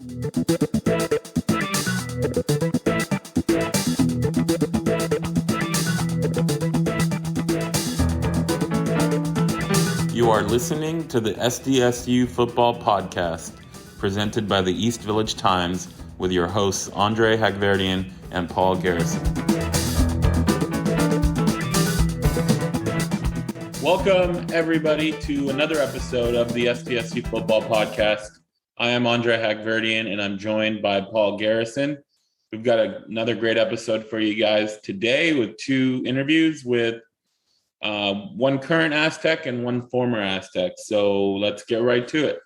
You are listening to the SDSU Football Podcast, presented by the East Village Times, with your hosts Andre Hagverdian and Paul Garrison. Welcome, everybody, to another episode of the SDSU Football Podcast. I am Andre Hagverdian, and I'm joined by Paul Garrison. We've got another great episode for you guys today with two interviews with one current Aztec and one former Aztec. So let's get right to it.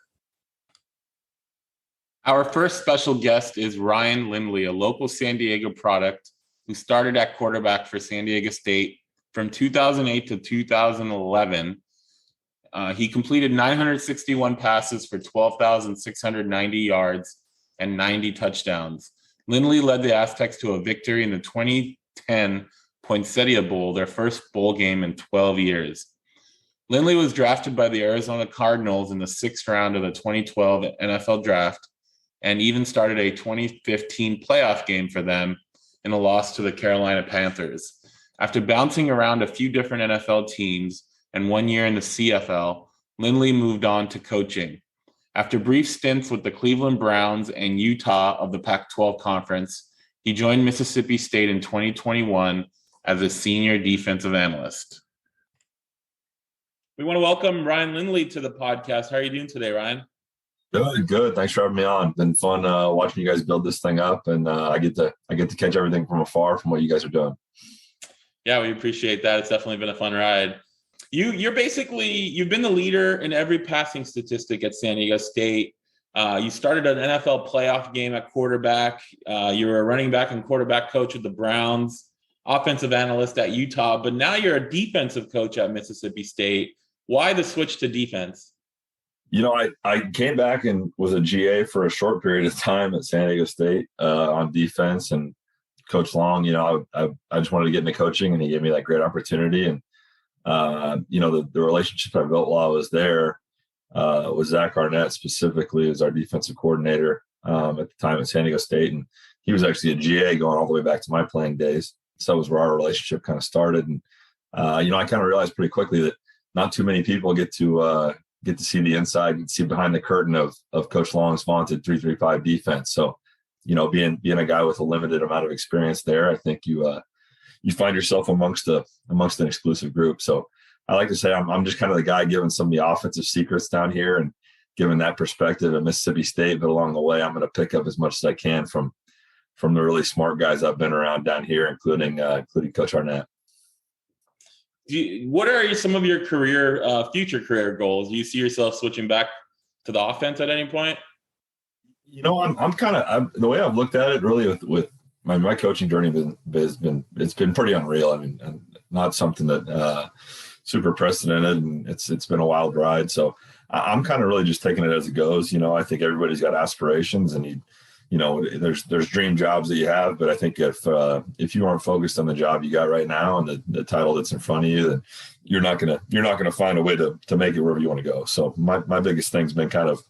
Our first special guest is Ryan Lindley, a local San Diego product who started at quarterback for San Diego State from 2008 to 2011. He completed 961 passes for 12,690 yards and 90 touchdowns. Lindley led the Aztecs to a victory in the 2010 Poinsettia Bowl, their first bowl game in 12 years. Lindley was drafted by the Arizona Cardinals in the 6th round of the 2012 NFL Draft and even started a 2015 playoff game for them in a loss to the Carolina Panthers. After bouncing around a few different NFL teams and 1 year in the CFL, Lindley moved on to coaching. After brief stints with the Cleveland Browns and Utah of the Pac-12 Conference, he joined Mississippi State in 2021 as a senior defensive analyst. We want to welcome Ryan Lindley to the podcast. How are you doing today, Ryan? Good. Thanks for having me on. Been fun watching you guys build this thing up, and I get to catch everything from afar from what you guys are doing. Yeah, we appreciate that. It's definitely been a fun ride. You've been the leader in every passing statistic at San Diego State. You started an NFL playoff game at quarterback. You were a running back and quarterback coach with the Browns, offensive analyst at Utah, but now you're a defensive coach at Mississippi State. Why the switch to defense? You know, I came back and was a GA for a short period of time at San Diego State on defense, and Coach Long, you know, I just wanted to get into coaching, and he gave me that great opportunity. And, you know, the relationship I built while I was there was Zach Arnett specifically as our defensive coordinator at the time at San Diego State. And he was actually a GA going all the way back to my playing days. So that was where our relationship kind of started. And, you know, I kind of realized pretty quickly that not too many people get to see the inside and see behind the curtain of Coach Long's vaunted 3-3-5 defense. So, you know, being a guy with a limited amount of experience there, I think you find yourself amongst an exclusive group. So I like to say I'm just kind of the guy giving some of the offensive secrets down here and giving that perspective at Mississippi State. But along the way, I'm going to pick up as much as I can from the really smart guys I've been around down here, including Coach Arnett. What are some of your future career goals? Do you see yourself switching back to the offense at any point? You know, I'm kind of the way I've looked at it really with my coaching journey has been pretty unreal. I mean, and not something that super precedented, and it's been a wild ride. So I'm kind of really just taking it as it goes. You know, I think everybody's got aspirations, and you know, there's dream jobs that you have, but I think if you aren't focused on the job you got right now and the title that's in front of you, then you're not gonna find a way to make it wherever you want to go. So my biggest thing's been kind of,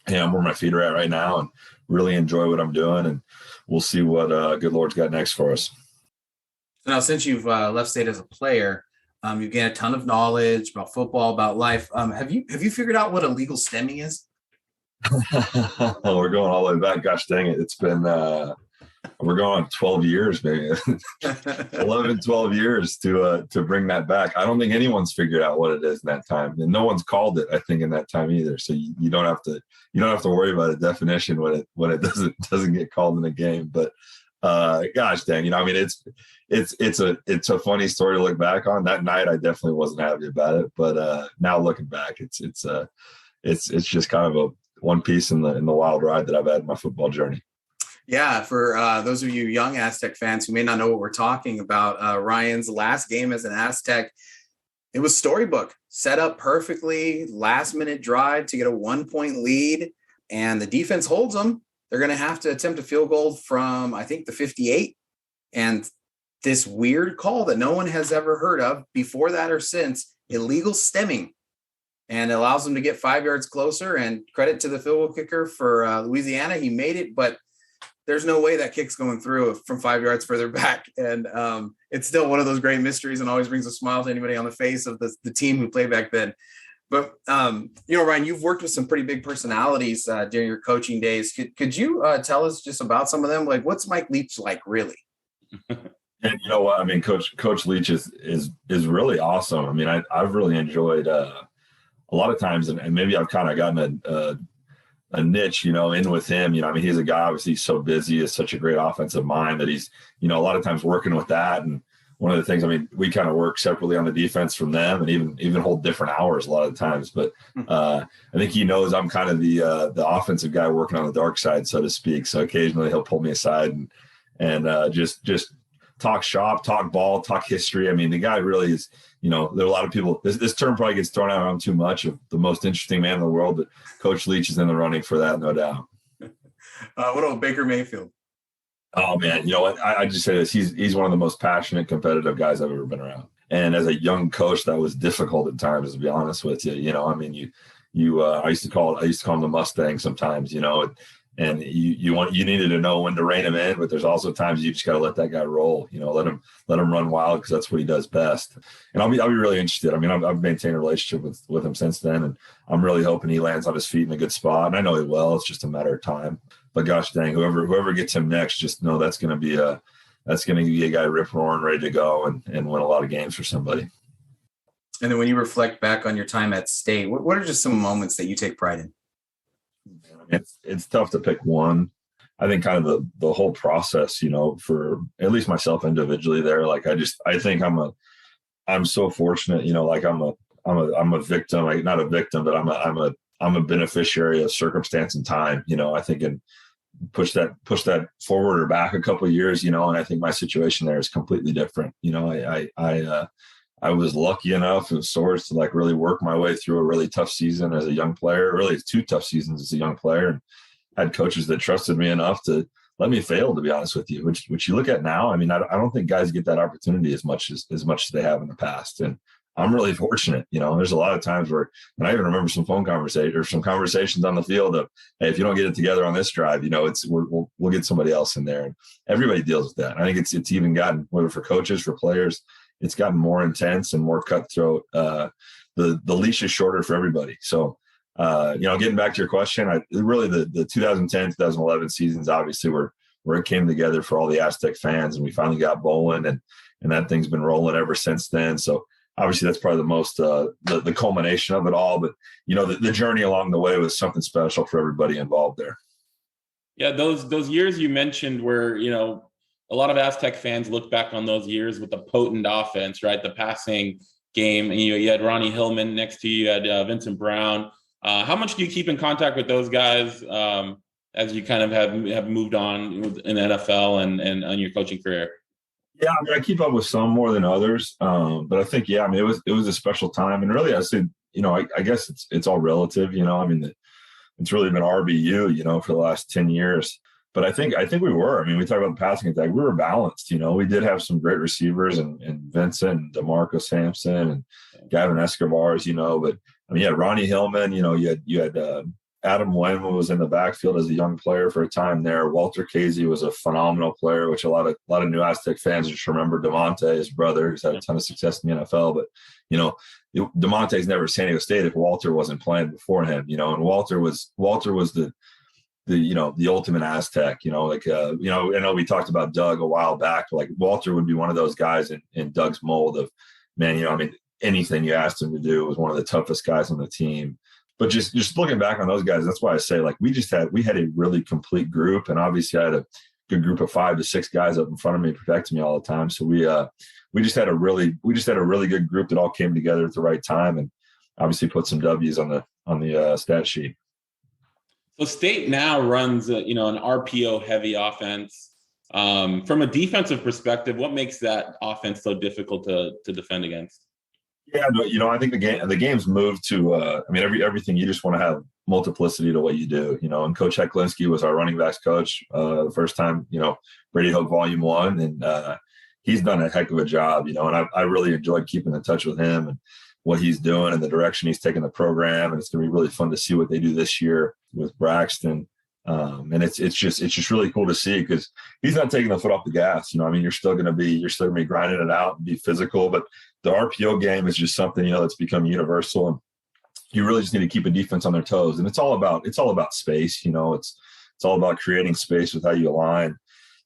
hey, I'm where my feet are at right now, and really enjoy what I'm doing, and we'll see what good Lord's got next for us. So now, since you've left state as a player, you've gained a ton of knowledge about football, about life. Have you figured out what illegal stemming is? We're going all the way back. Gosh dang it. It's been, we're going on 12 years, maybe 11, 12 years to bring that back. I don't think anyone's figured out what it is in that time, and no one's called it, I think, in that time either. So you don't have to worry about a definition when it doesn't get called in the game. But gosh dang, you know, I mean, it's a funny story to look back on. That night, I definitely wasn't happy about it, but now looking back, it's just kind of a one piece in the wild ride that I've had in my football journey. Yeah, for those of you young Aztec fans who may not know what we're talking about, Ryan's last game as an Aztec, it was storybook, set up perfectly, last-minute drive to get a 1-point lead, and the defense holds them. They're going to have to attempt a field goal from, I think, the 58, and this weird call that no one has ever heard of before that or since, illegal stemming. and it allows them to get 5 yards closer. And credit to the field goal kicker for Louisiana. He made it, but there's no way that kick's going through from 5 yards further back. And it's still one of those great mysteries and always brings a smile to anybody on the face of the team who played back then. But, Ryan, you've worked with some pretty big personalities during your coaching days. Could you tell us just about some of them? Like, what's Mike Leach like, really? And you know what? I mean, Coach Leach is really awesome. I mean, I've really enjoyed a lot of times, and maybe I've kind of gotten a niche, in with him. I mean, he's a guy, obviously he's so busy, he has such a great offensive mind that he's, a lot of times working with that. And one of the things, I mean, we kind of work separately on the defense from them and even hold different hours a lot of times. But I think he knows I'm kind of the offensive guy working on the dark side, so to speak. So occasionally he'll pull me aside and just talk shop, talk ball, talk history. I mean, the guy really is, there are a lot of people, this term probably gets thrown around too much of the most interesting man in the world, but Coach Leach is in the running for that, no doubt. What about Baker Mayfield? Oh man, you know what? I just say this. He's one of the most passionate, competitive guys I've ever been around. And as a young coach, that was difficult at times, to be honest with you. I mean, I used to call him the Mustang sometimes, and you needed to know when to rein him in, but there's also times you just got to let that guy roll, let him run wild, because that's what he does best. And I'll be really interested. I mean, I've maintained a relationship with him since then, and I'm really hoping he lands on his feet in a good spot. And I know he will. It's just a matter of time. But gosh dang, whoever gets him next, just know that's going to be a guy rip roaring, ready to go and win a lot of games for somebody. And then when you reflect back on your time at State, what are just some moments that you take pride in? It's tough to pick one. I think kind of the whole process, for at least myself individually there. Like I think I'm so fortunate, like I'm a victim, like not a victim, but I'm a beneficiary of circumstance and time, I think, and push that forward or back a couple of years, and I think my situation there is completely different. I was lucky enough of sorts to like really work my way through a really tough season as a young player, really 2 tough seasons as a young player, and had coaches that trusted me enough to let me fail, to be honest with you, which you look at now. I mean, I don't think guys get that opportunity as much as they have in the past. And I'm really fortunate. There's a lot of times where, and I even remember some phone conversations or some conversations on the field of, hey, if you don't get it together on this drive, we'll get somebody else in there. And everybody deals with that. I think it's even gotten, whether for coaches, for players, it's gotten more intense and more cutthroat. The leash is shorter for everybody. So, getting back to your question, really the 2010, 2011 seasons, obviously where it came together for all the Aztec fans, and we finally got bowling, and that thing's been rolling ever since then. So obviously that's probably the most, the culmination of it all. But, the journey along the way was something special for everybody involved there. Yeah, those years you mentioned where, a lot of Aztec fans look back on those years with the potent offense, right? The passing game. And you had Ronnie Hillman next to you. You had Vincent Brown. How much do you keep in contact with those guys as you kind of have moved on in the NFL and on your coaching career? Yeah, I mean, I keep up with some more than others, but I think, I mean, it was a special time, and really, I said, I guess it's all relative. I mean, it's really been RBU, for the last 10 years. But I think we were. I mean, we talk about the passing attack. We were balanced. We did have some great receivers and Vincent and DeMarco Sampson and Gavin Escobars. But I mean, you had Ronnie Hillman. You had Adam Wenman was in the backfield as a young player for a time there. Walter Casey was a phenomenal player, which a lot of new Aztec fans just remember. DeMonte, his brother, who's had a ton of success in the NFL. But DeMonte's never San Diego State if Walter wasn't playing before him. And Walter was the ultimate Aztec, I know we talked about Doug a while back, like Walter would be one of those guys in Doug's mold of, man, I mean, anything you asked him to do was one of the toughest guys on the team. But just looking back on those guys, that's why I say, like, we had a really complete group, and obviously I had a good group of 5 to 6 guys up in front of me protecting me all the time. So we just had a really good group that all came together at the right time, and obviously put some W's on the stat sheet. So State now runs, an RPO-heavy offense. From a defensive perspective, what makes that offense so difficult to defend against? Yeah, but I think the game's moved to. Everything, you just want to have multiplicity to what you do. And Coach Hecklinski was our running backs coach the first time. Brady Hoke Volume 1, and he's done a heck of a job. And I really enjoyed keeping in touch with him. And what he's doing and the direction he's taking the program. And it's going to be really fun to see what they do this year with Braxton. And it's just really cool to see because he's not taking the foot off the gas. I mean, you're still going to be grinding it out and be physical, but the RPO game is just something, that's become universal, and you really just need to keep a defense on their toes. And it's all about space. It's all about creating space with how you align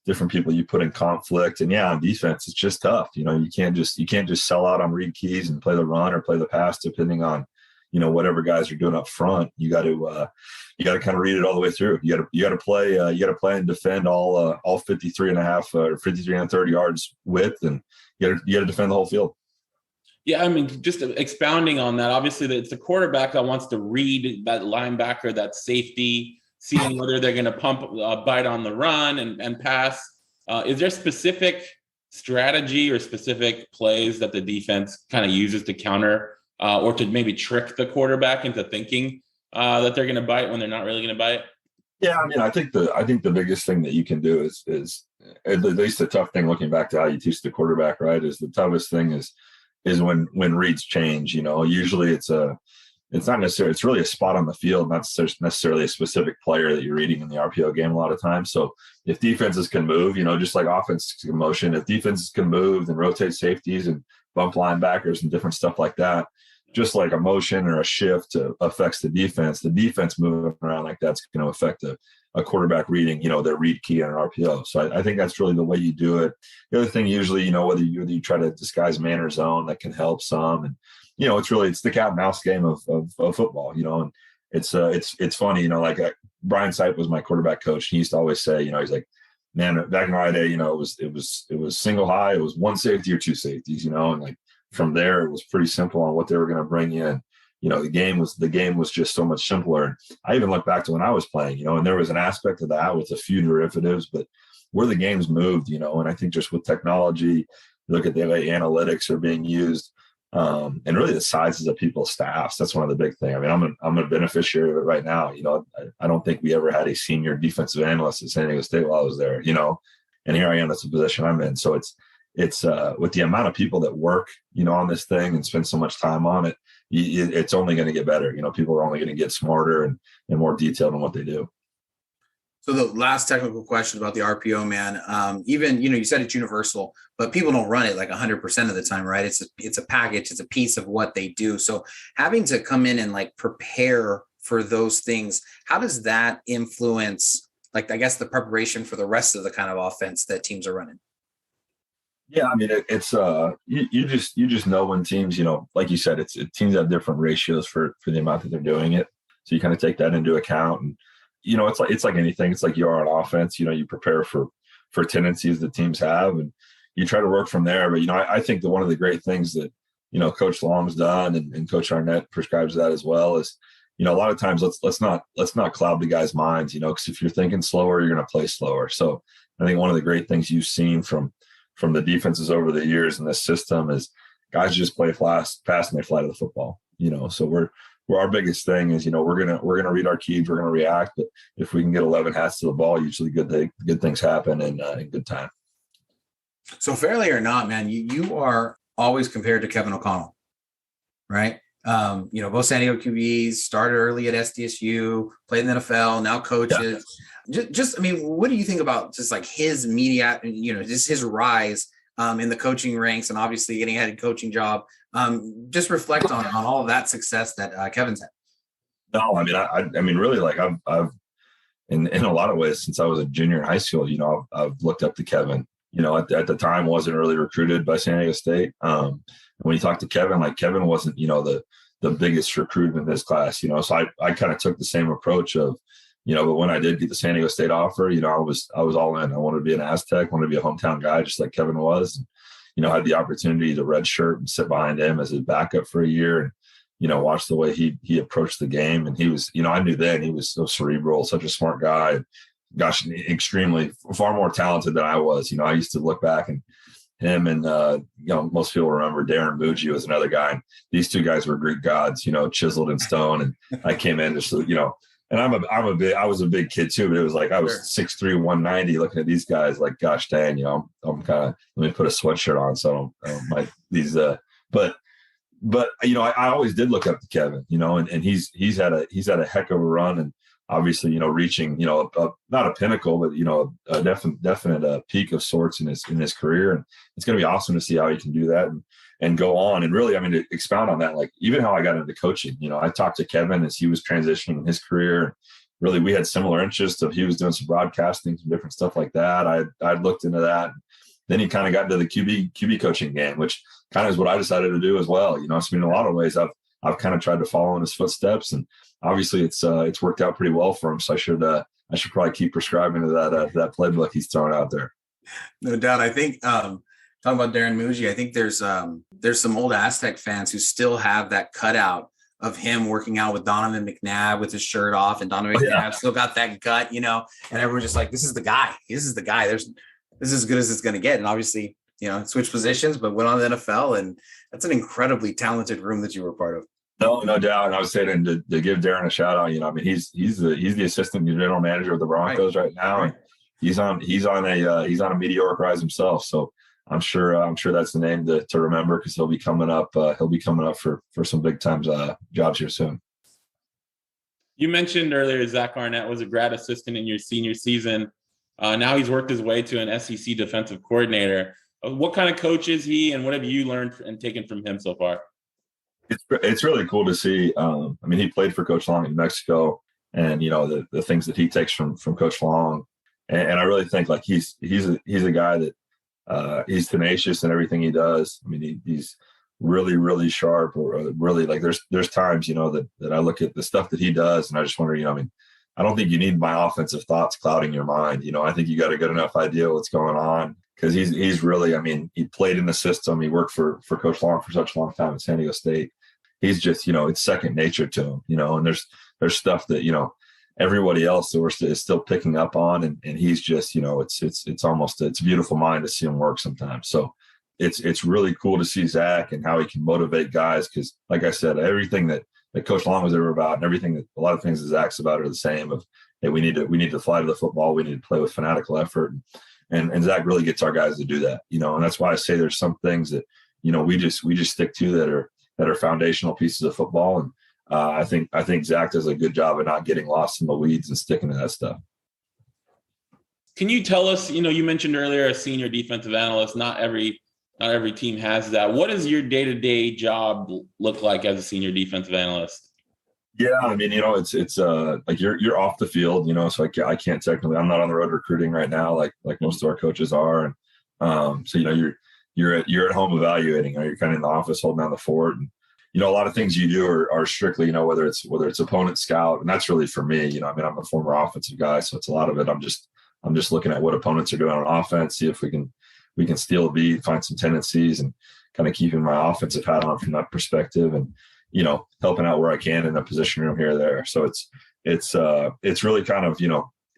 different people you put in conflict. And on defense, it's just tough. You can't just sell out on read keys and play the run or play the pass, depending on, whatever guys are doing up front. You got to kind of read it all the way through. You got to play and defend all 53 and a half or 53 and 30 yards width, and you got to defend the whole field. Yeah, I mean, just expounding on that, obviously it's the quarterback that wants to read that linebacker, that safety, seeing whether they're going to bite on the run and pass. Is there specific strategy or specific plays that the defense kind of uses to counter or to maybe trick the quarterback into thinking that they're going to bite when they're not really going to bite? Yeah, I mean, I think the biggest thing that you can do is at least the tough thing, looking back to how you teach the quarterback, right, is the toughest thing is when reads change. Usually it's not necessarily, it's really a spot on the field, not necessarily a specific player that you're reading in the RPO game a lot of times. So if defenses can move, just like offense can motion, if defenses can move and rotate safeties and bump linebackers and different stuff like that, just like a motion or a shift affects the defense moving around like that's going to affect a quarterback reading, their read key on an RPO. So I think that's really the way you do it. The other thing, usually, whether you try to disguise man or zone, that can help some. And, it's the cat and mouse game of football, and it's funny, like Brian Sipe was my quarterback coach. He used to always say, he's like, man, back in my day, it was single high, it was one safety or two safeties, and like from there, it was pretty simple on what they were going to bring in. The game was just so much simpler. And I even look back to when I was playing, and there was an aspect of that with a few derivatives, but where the game's moved, and I think just with technology, look at the way analytics are being used, and really the sizes of people's staffs. That's one of the big things. I mean, I'm a beneficiary of it right now. I don't think we ever had a senior defensive analyst at San Diego State while I was there, and here I am. That's the position I'm in. So it's with the amount of people that work, on this thing and spend so much time on it, it's only going to get better. People are only going to get smarter and more detailed in what they do. So the last technical question about the RPO, man, even, you said it's universal, but people don't run it like 100% of the time, right? It's a package, it's a piece of what they do. So having to come in and like prepare for those things, how does that influence, like, I guess, the preparation for the rest of the kind of offense that teams are running? Yeah, I mean, it's you just know when teams, like you said, teams have different ratios for the amount that they're doing it. So you kind of take that into account, and it's like anything. It's like you are on offense. You prepare for tendencies that teams have, and you try to work from there. But I think that one of the great things that Coach Long's done, and Coach Arnett prescribes that as well, is a lot of times let's not cloud the guys' minds. Because if you're thinking slower, you're going to play slower. So I think one of the great things you've seen from the defenses over the years in this system is guys just play fast and they fly to the football. So our biggest thing is, we're gonna read our keys, we're gonna react, but if we can get 11 hats to the ball, usually good things happen in good time. So fairly or not, man, you are always compared to Kevin O'Connell, right? Both San Diego QBs started early at SDSU, played in the NFL, now coaches. Yeah. Just, I mean, what do you think about just like his media, just his rise in the coaching ranks, and obviously getting a head coaching job? Just reflect on all of that success that Kevin's had. No, I mean, really, like I've in a lot of ways, since I was a junior in high school, I've looked up to Kevin. At the time, wasn't really recruited by San Diego State. And when you talk to Kevin, like Kevin wasn't, the biggest recruit in this class, so I kind of took the same approach of, but when I did get the San Diego State offer, I was all in. I wanted to be an Aztec, wanted to be a hometown guy, just like Kevin was. And, had the opportunity to redshirt and sit behind him as his backup for a year, and, watch the way he approached the game. And he was, I knew then he was so cerebral, such a smart guy. Gosh, extremely far more talented than I was. I used to look back, and him and most people remember Darren Muji was another guy. And these two guys were Greek gods, chiseled in stone. And I came in just, and I was a big kid too, but it was like I was 6'3", 190, looking at these guys like, gosh dang, I'm kind of, let me put a sweatshirt on so I don't mind these. But but I always did look up to Kevin, and he's had a heck of a run, and obviously, reaching, not a pinnacle, but, a definite peak of sorts in his career. And it's going to be awesome to see how he can do that and go on. And really, to expound on that, like even how I got into coaching, I talked to Kevin as he was transitioning in his career. And really, we had similar interests he was doing some broadcasting, some different stuff like that. I'd looked into that. Then he kind of got into the QB coaching game, which kind of is what I decided to do as well. In a lot of ways, I've kind of tried to follow in his footsteps, and obviously it's worked out pretty well for him. So I should probably keep prescribing to that playbook he's throwing out there. No doubt. I think talking about Darren Muji, I think there's some old Aztec fans who still have that cutout of him working out with Donovan McNabb with his shirt off, and Donovan McNabb still got that gut, and everyone's just like, this is the guy. This is the guy. This is as good as it's going to get. And obviously, switched positions, but went on to the NFL, and that's an incredibly talented room that you were part of. No doubt. And I was saying to give Darren a shout out, he's the assistant general manager of the Broncos right now. Right. And he's on a meteoric rise himself. So I'm sure that's the name to remember, because he'll be coming up for some big time jobs here soon. You mentioned earlier Zach Arnett was a grad assistant in your senior season. Now he's worked his way to an SEC defensive coordinator. What kind of coach is he, and what have you learned and taken from him so far? It's really cool to see. He played for Coach Long in Mexico, and the things that he takes from Coach Long, and I really think like he's a guy that he's tenacious in everything he does. He's really, really sharp, or really like there's times that I look at the stuff that he does, and I just wonder, I don't think you need my offensive thoughts clouding your mind. I think you got a good enough idea what's going on, because he's really, he played in the system. He worked for Coach Long for such a long time at San Diego State. He's just, it's second nature to him, and there's stuff that, everybody else is still picking up on. And he's just, it's a beautiful mind to see him work sometimes. So it's really cool to see Zach and how he can motivate guys. Cause like I said, everything that Coach Long was ever about, and everything that a lot of things that Zach's about are the same of, hey, we need to fly to the football. We need to play with fanatical effort. And Zach really gets our guys to do that, and that's why I say there's some things that, we just stick to that are foundational pieces of football. And I think Zach does a good job of not getting lost in the weeds and sticking to that stuff. Can you tell us, you mentioned earlier a senior defensive analyst, not every team has that. What does your day-to-day job look like as a senior defensive analyst? Yeah, it's like you're off the field, so I can't technically, I'm not on the road recruiting right now, like most of our coaches are. And so, you're at home evaluating, or you're kind of in the office holding down the fort. And, a lot of things you do are strictly, whether it's opponent scout, and that's really for me, I'm a former offensive guy. So it's a lot of it. I'm just looking at what opponents are doing on offense, see if we can steal a beat, find some tendencies, and kind of keeping my offensive hat on from that perspective, and, helping out where I can in a position room here or there. So it's really kind of,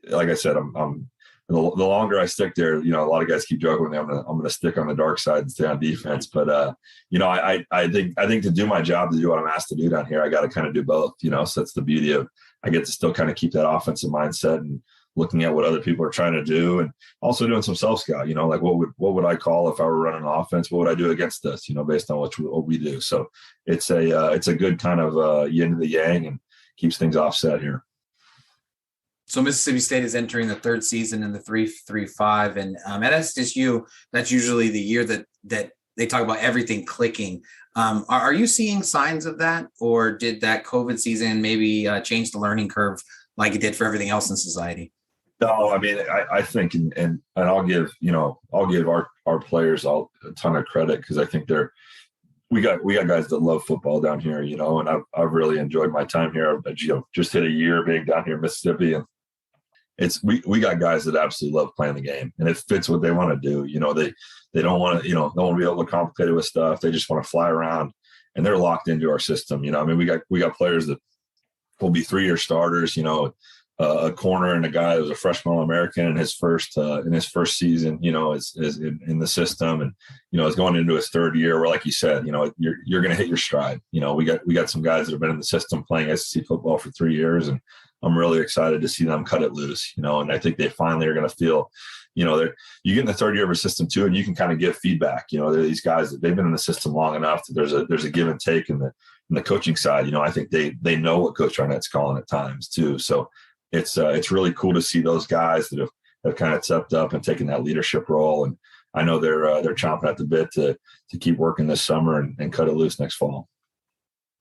like I said, I'm the longer I stick there, a lot of guys keep joking with me. I'm going to stick on the dark side and stay on defense. But, I think to do my job, to do what I'm asked to do down here, I got to kind of do both, so that's the beauty of, I get to still kind of keep that offensive mindset and looking at what other people are trying to do, and also doing some self-scout, like what would I call if I were running an offense? What would I do against this, based on what we do. So it's a good kind of yin to the yang, and keeps things offset here. So Mississippi State is entering the third season in the 3-3-5, and at SDSU, that's usually the year that they talk about everything clicking. Are you seeing signs of that, or did that COVID season maybe change the learning curve like it did for everything else in society? No, I think, and I'll give our players a ton of credit, because I think we got guys that love football down here, and I've really enjoyed my time here. Just hit a year being down here in Mississippi, and we got guys that absolutely love playing the game, and it fits what they want to do. They don't want to, don't want to be able to complicate it with stuff. They just want to fly around, and they're locked into our system. We got players that will be 3-year starters, a corner and a guy that was a freshman All-American in his first season, is in the system, and, is going into his third year, where, like you said, you're going to hit your stride. We got some guys that have been in the system playing SEC football for 3 years, and I'm really excited to see them cut it loose, and I think they finally are going to feel, you get in the third year of a system too, and you can kind of give feedback. They're these guys that they've been in the system long enough that there's a give and take in the coaching side. I think they know what Coach Arnett's calling at times too. So it's really cool to see those guys that have kind of stepped up and taken that leadership role. And I know they're chomping at the bit to keep working this summer and cut it loose next fall.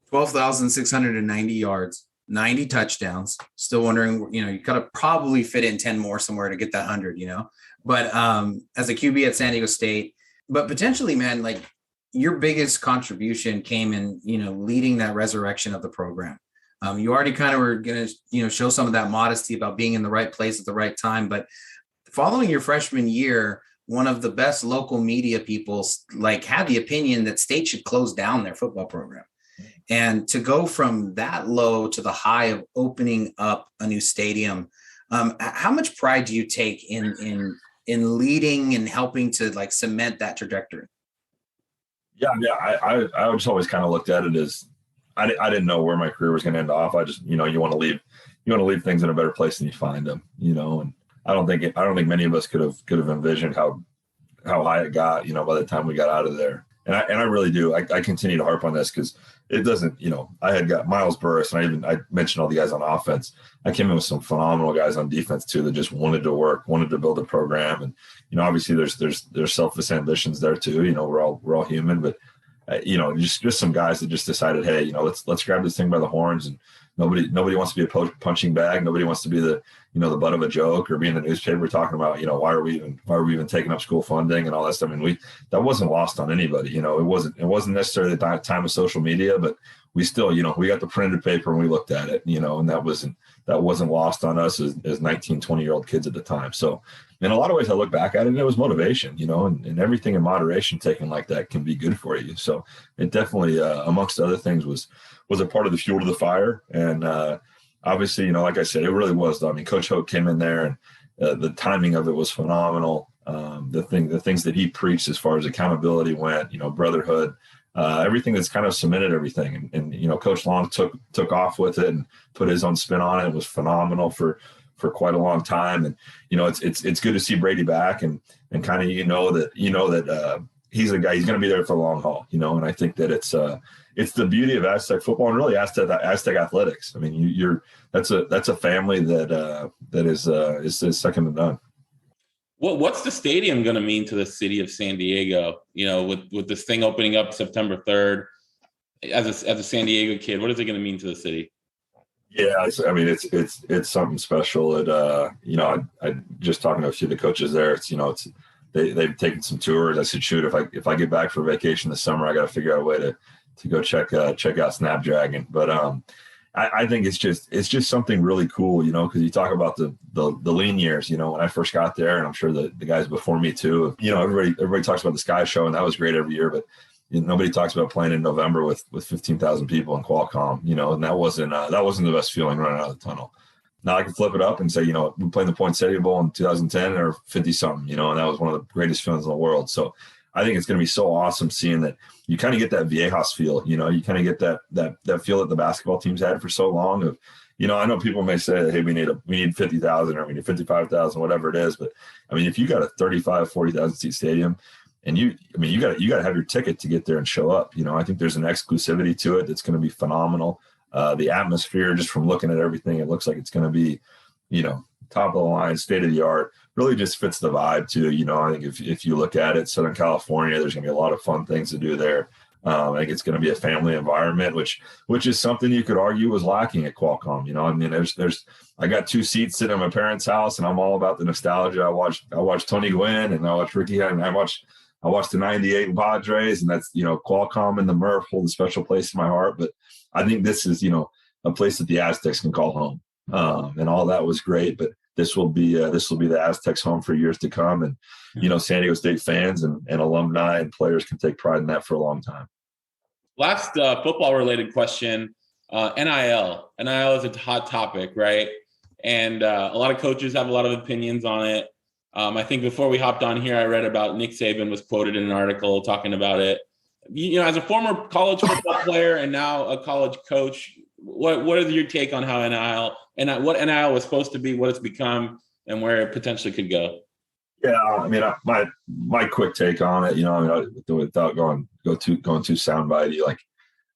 12,690 yards, 90 touchdowns. Still wondering, you got to probably fit in 10 more somewhere to get that 100, But as a QB at San Diego State, but potentially, man, like your biggest contribution came in, leading that resurrection of the program. You already kind of were going to, show some of that modesty about being in the right place at the right time. But following your freshman year, one of the best local media people had the opinion that State should close down their football program. And to go from that low to the high of opening up a new stadium, how much pride do you take in leading and helping to cement that trajectory? Yeah, I just always kind of looked at it as I didn't know where my career was going to end off. I just, you want to leave things in a better place than you find them, and I don't think many of us could have envisioned how high it got, by the time we got out of there. And I really do. I continue to harp on this because it doesn't, I had got Miles Burris, and I mentioned all the guys on offense. I came in with some phenomenal guys on defense too that just wanted to work, wanted to build a program. And, obviously there's selfish ambitions there too. We're all human, but just some guys that just decided, hey, let's grab this thing by the horns. And nobody wants to be a punching bag. Nobody wants to be the butt of a joke or be in the newspaper talking about, why are we even taking up school funding and all that stuff. I mean, that wasn't lost on anybody. It wasn't necessarily the time of social media, but we still, we got the printed paper and we looked at it, and that wasn't lost on us as 19, 20-year-old kids at the time. So in a lot of ways, I look back at it and it was motivation, and everything in moderation taken like that can be good for you. So it definitely, amongst other things, was a part of the fuel to the fire. And obviously, like I said, it really was. I mean, Coach Hoke came in there and the timing of it was phenomenal. The things that he preached as far as accountability went, brotherhood, everything that's kind of cemented everything. And Coach Long took off with it and put his own spin on it. It was phenomenal for quite a long time. And, it's good to see Brady back and kind of, that he's a guy, he's going to be there for the long haul, and I think that it's the beauty of Aztec football and really Aztec athletics. I mean, that's a family that is second to none. Well, what's the stadium going to mean to the city of San Diego? With this thing opening up September 3rd, as a San Diego kid, what is it going to mean to the city? Yeah, it's something special. I just talking to a few of the coaches there. They've taken some tours. I said, shoot, if I get back for vacation this summer, I got to figure out a way to go check out Snapdragon. But I think it's just something really cool, because you talk about the lean years, when I first got there, and I'm sure the guys before me too, everybody talks about the Sky Show, and that was great every year, but nobody talks about playing in November with 15,000 people in Qualcomm, and that wasn't the best feeling running out of the tunnel. Now I can flip it up and say, we played the Poinsettia Bowl in 2010 or 50 something, and that was one of the greatest feelings in the world. So I think it's going to be so awesome seeing that you kind of get that Viejas feel, you kind of get that feel that the basketball teams had for so long of, I know people may say, hey, we need 50,000 or we need 55,000, whatever it is. But I mean, if you got a 35, 40,000 seat stadium and you got to have your ticket to get there and show up, I think there's an exclusivity to it that's going to be phenomenal. The atmosphere, just from looking at everything, it looks like it's going to be, top of the line, state of the art, really just fits the vibe too. I think if you look at it, Southern California, there's going to be a lot of fun things to do there. I think it's going to be a family environment, which is something you could argue was lacking at Qualcomm. I got 2 seats sitting at my parents' house, and I'm all about the nostalgia. I watched Tony Gwynn, and I watched Ricky, and I watched the '98 Padres, and that's Qualcomm and the Murph hold a special place in my heart. But I think this is a place that the Aztecs can call home, and all that was great. But this will be the Aztecs' home for years to come, and San Diego State fans and alumni and players can take pride in that for a long time. Last football related question, NIL. NIL is a hot topic, right? And a lot of coaches have a lot of opinions on it. I think before we hopped on here, I read about Nick Saban was quoted in an article talking about it. As a former college football player and now a college coach, what is your take on how NIL and what NIL was supposed to be, what it's become, and where it potentially could go? Yeah, I mean, my quick take on it, without going too soundbitey, like,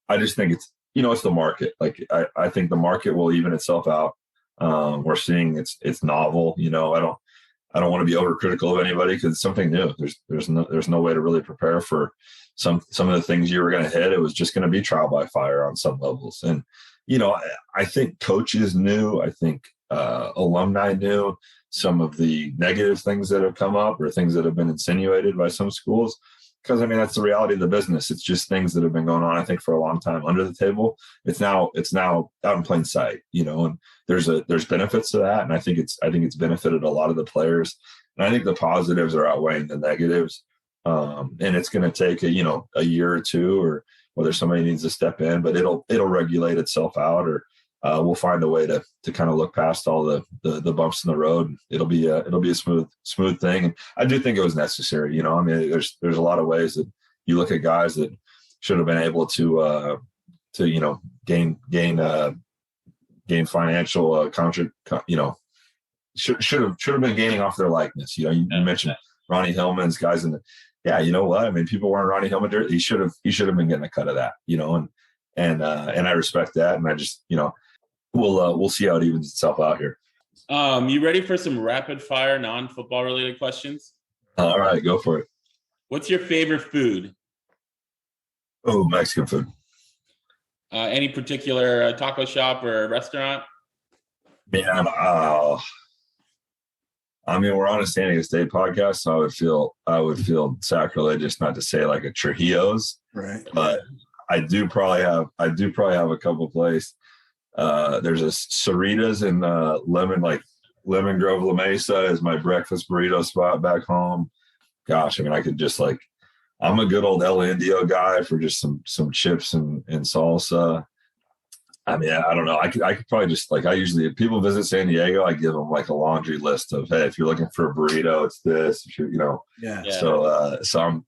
I just think it's, it's the market. Like, I think the market will even itself out. We're seeing it's novel. I don't want to be overcritical of anybody because it's something new. There's no way to really prepare for some of the things you were going to hit. It was just going to be trial by fire on some levels. And, I think coaches knew, I think alumni knew some of the negative things that have come up or things that have been insinuated by some schools. Because, I mean, that's the reality of the business. It's just things that have been going on, I think, for a long time under the table. It's now out in plain sight, and there's benefits to that. And I think it's benefited a lot of the players. And I think the positives are outweighing the negatives. And it's going to take a year or two, or whether somebody needs to step in, but it'll regulate itself out, or we'll find a way to kind of look past all the bumps in the road. It'll be a smooth thing. And I do think it was necessary. I mean, there's a lot of ways that you look at guys that should have been able to gain financial should have been gaining off their likeness. You mentioned Ronnie Hillman's guys yeah, you know what? I mean, people wearing Ronnie Hillman dirt. He should have been getting a cut of that, and I respect that. And I just, we'll see how it evens itself out here. You ready for some rapid fire non-football related questions? All right, go for it. What's your favorite food? Oh, Mexican food. Any particular taco shop or restaurant? Man, I mean, we're on a San Diego State podcast, so I would feel sacrilegious not to say like a Trujillo's, right? But I do probably have a couple places. There's a Cerritos in Lemon Grove, La Mesa is my breakfast burrito spot back home. Gosh, I mean, I could just I'm a good old El Indio guy for just some chips and salsa. I mean, I don't know. I could probably just I usually, if people visit San Diego, I give them a laundry list of, hey, if you're looking for a burrito, it's this. If you're, yeah. So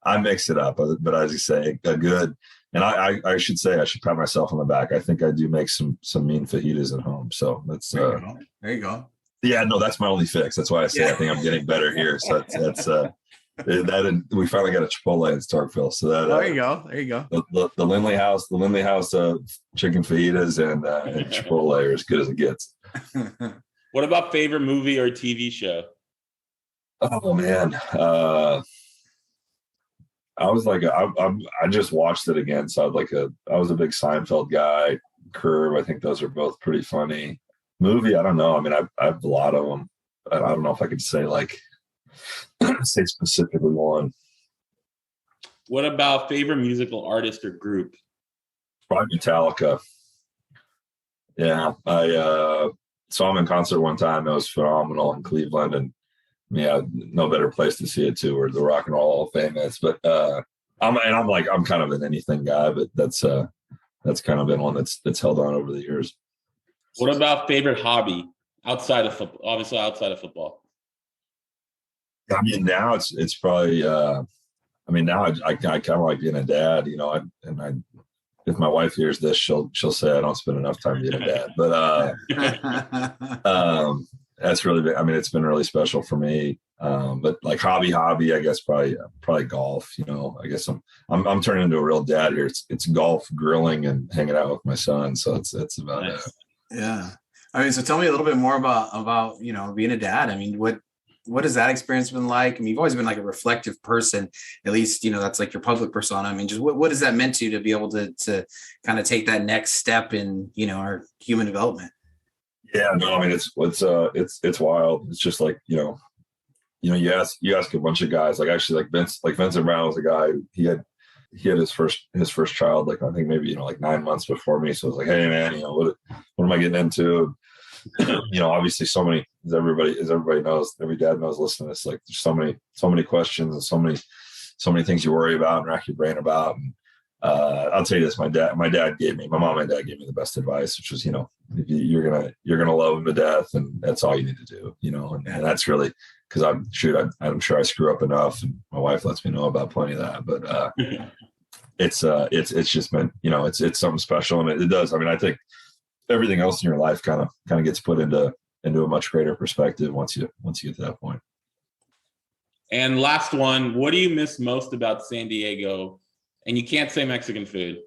I mix it up, but as you say, a good. And I should say, I should pat myself on the back. I think I do make some mean fajitas at home. So that's there you go. Yeah, no, that's my only fix. That's why I say I think I'm getting better here. So that's that, and we finally got a Chipotle in Starkville. So that there you go. The Lindley House chicken fajitas and Chipotle are as good as it gets. What about favorite movie or TV show? Oh man, I was I just watched it again. So I was a big Seinfeld guy. Curb, I think those are both pretty funny. Movie, I don't know. I mean, I have a lot of them. I don't know if I could say say specifically one. What about favorite musical artist or group? Probably Metallica. Yeah, I saw them in concert one time. It was phenomenal in Cleveland, and yeah, no better place to see it too, where the Rock and Roll Hall of Fame is. But I'm kind of an anything guy, but that's kind of been one that's held on over the years. What about favorite hobby outside of football? Obviously, outside of football. I mean, now it's probably. Now I kind of like being a dad. If my wife hears this, she'll say I don't spend enough time being a dad. But that's really been. I mean, it's been really special for me. But hobby, I guess probably golf. I guess I'm turning into a real dad here. It's golf, grilling, and hanging out with my son. So it's about nice. it. Yeah. I mean, so tell me a little bit more about being a dad. I mean, what has that experience been like? I mean, you've always been a reflective person, at least, that's your public persona. I mean, just what has that meant to you to be able to kind of take that next step in, our human development? Yeah, no, I mean, it's wild. It's just you ask a bunch of guys, actually Vincent Brown was a guy, he had his first child, I think maybe, 9 months before me. So I was hey man, what am I getting into? Obviously so many, as everybody knows, every dad knows listening to this, there's so many questions and so many things you worry about and rack your brain about. And I'll tell you this, my mom and dad gave me the best advice, which was, you're gonna love him to death, and that's all you need to do, and that's really, because I'm sure I screw up enough, and my wife lets me know about plenty of that, but it's just been, it's something special, and it does. I mean, I think everything else in your life kind of gets put into a much greater perspective once you get to that point. And last one, what do you miss most about San Diego? And you can't say Mexican food.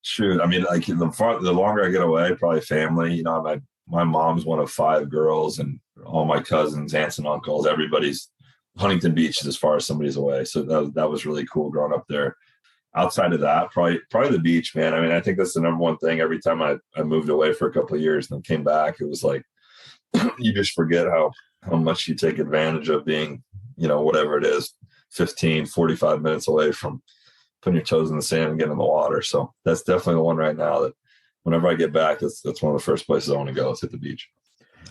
Shoot, I mean, like the longer I get away, probably family. My mom's one of 5 girls, and all my cousins, aunts, and uncles, everybody's Huntington Beach is as far as somebody's away. So that was really cool growing up there. Outside of that, probably the beach, man. I mean, I think that's the number one thing. Every time I moved away for a couple of years and then came back, it was like you just forget how much you take advantage of being, whatever it is, 15, 45 minutes away from putting your toes in the sand and getting in the water. So that's definitely the one right now that whenever I get back, that's one of the first places I want to go is hit the beach.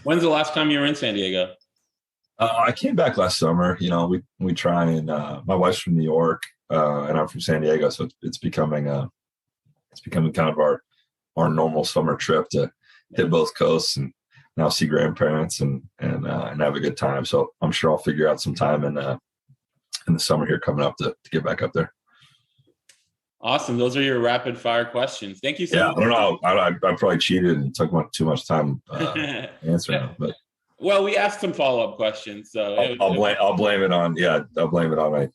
When's the last time you were in San Diego? I came back last summer. We try and my wife's from New York and I'm from San Diego, so it's becoming kind of our normal summer trip to hit both coasts and now see grandparents and have a good time. So I'm sure I'll figure out some time in the summer here coming up to get back up there. Awesome. Those are your rapid fire questions. Thank you so much. I don't know. I probably cheated and took too much time answering them, but. Well, we asked some follow-up questions, so I'll blame it on my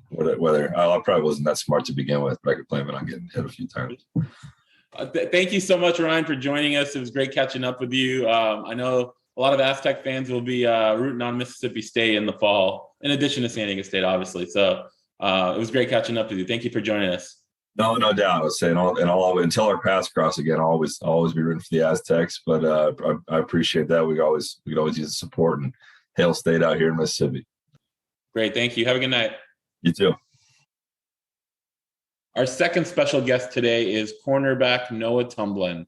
whether I probably wasn't that smart to begin with, but I could blame it on getting hit a few times. Thank you so much, Ryan, for joining us. It was great catching up with you. I know a lot of Aztec fans will be rooting on Mississippi State in the fall, in addition to San Diego State, obviously. So it was great catching up with you. Thank you for joining us. No doubt. I was saying, until our paths cross again, I'll always be rooting for the Aztecs. But I appreciate that. We could always use the support, and Hail State out here in Mississippi. Great, thank you. Have a good night. You too. Our second special guest today is cornerback Noah Tumblin.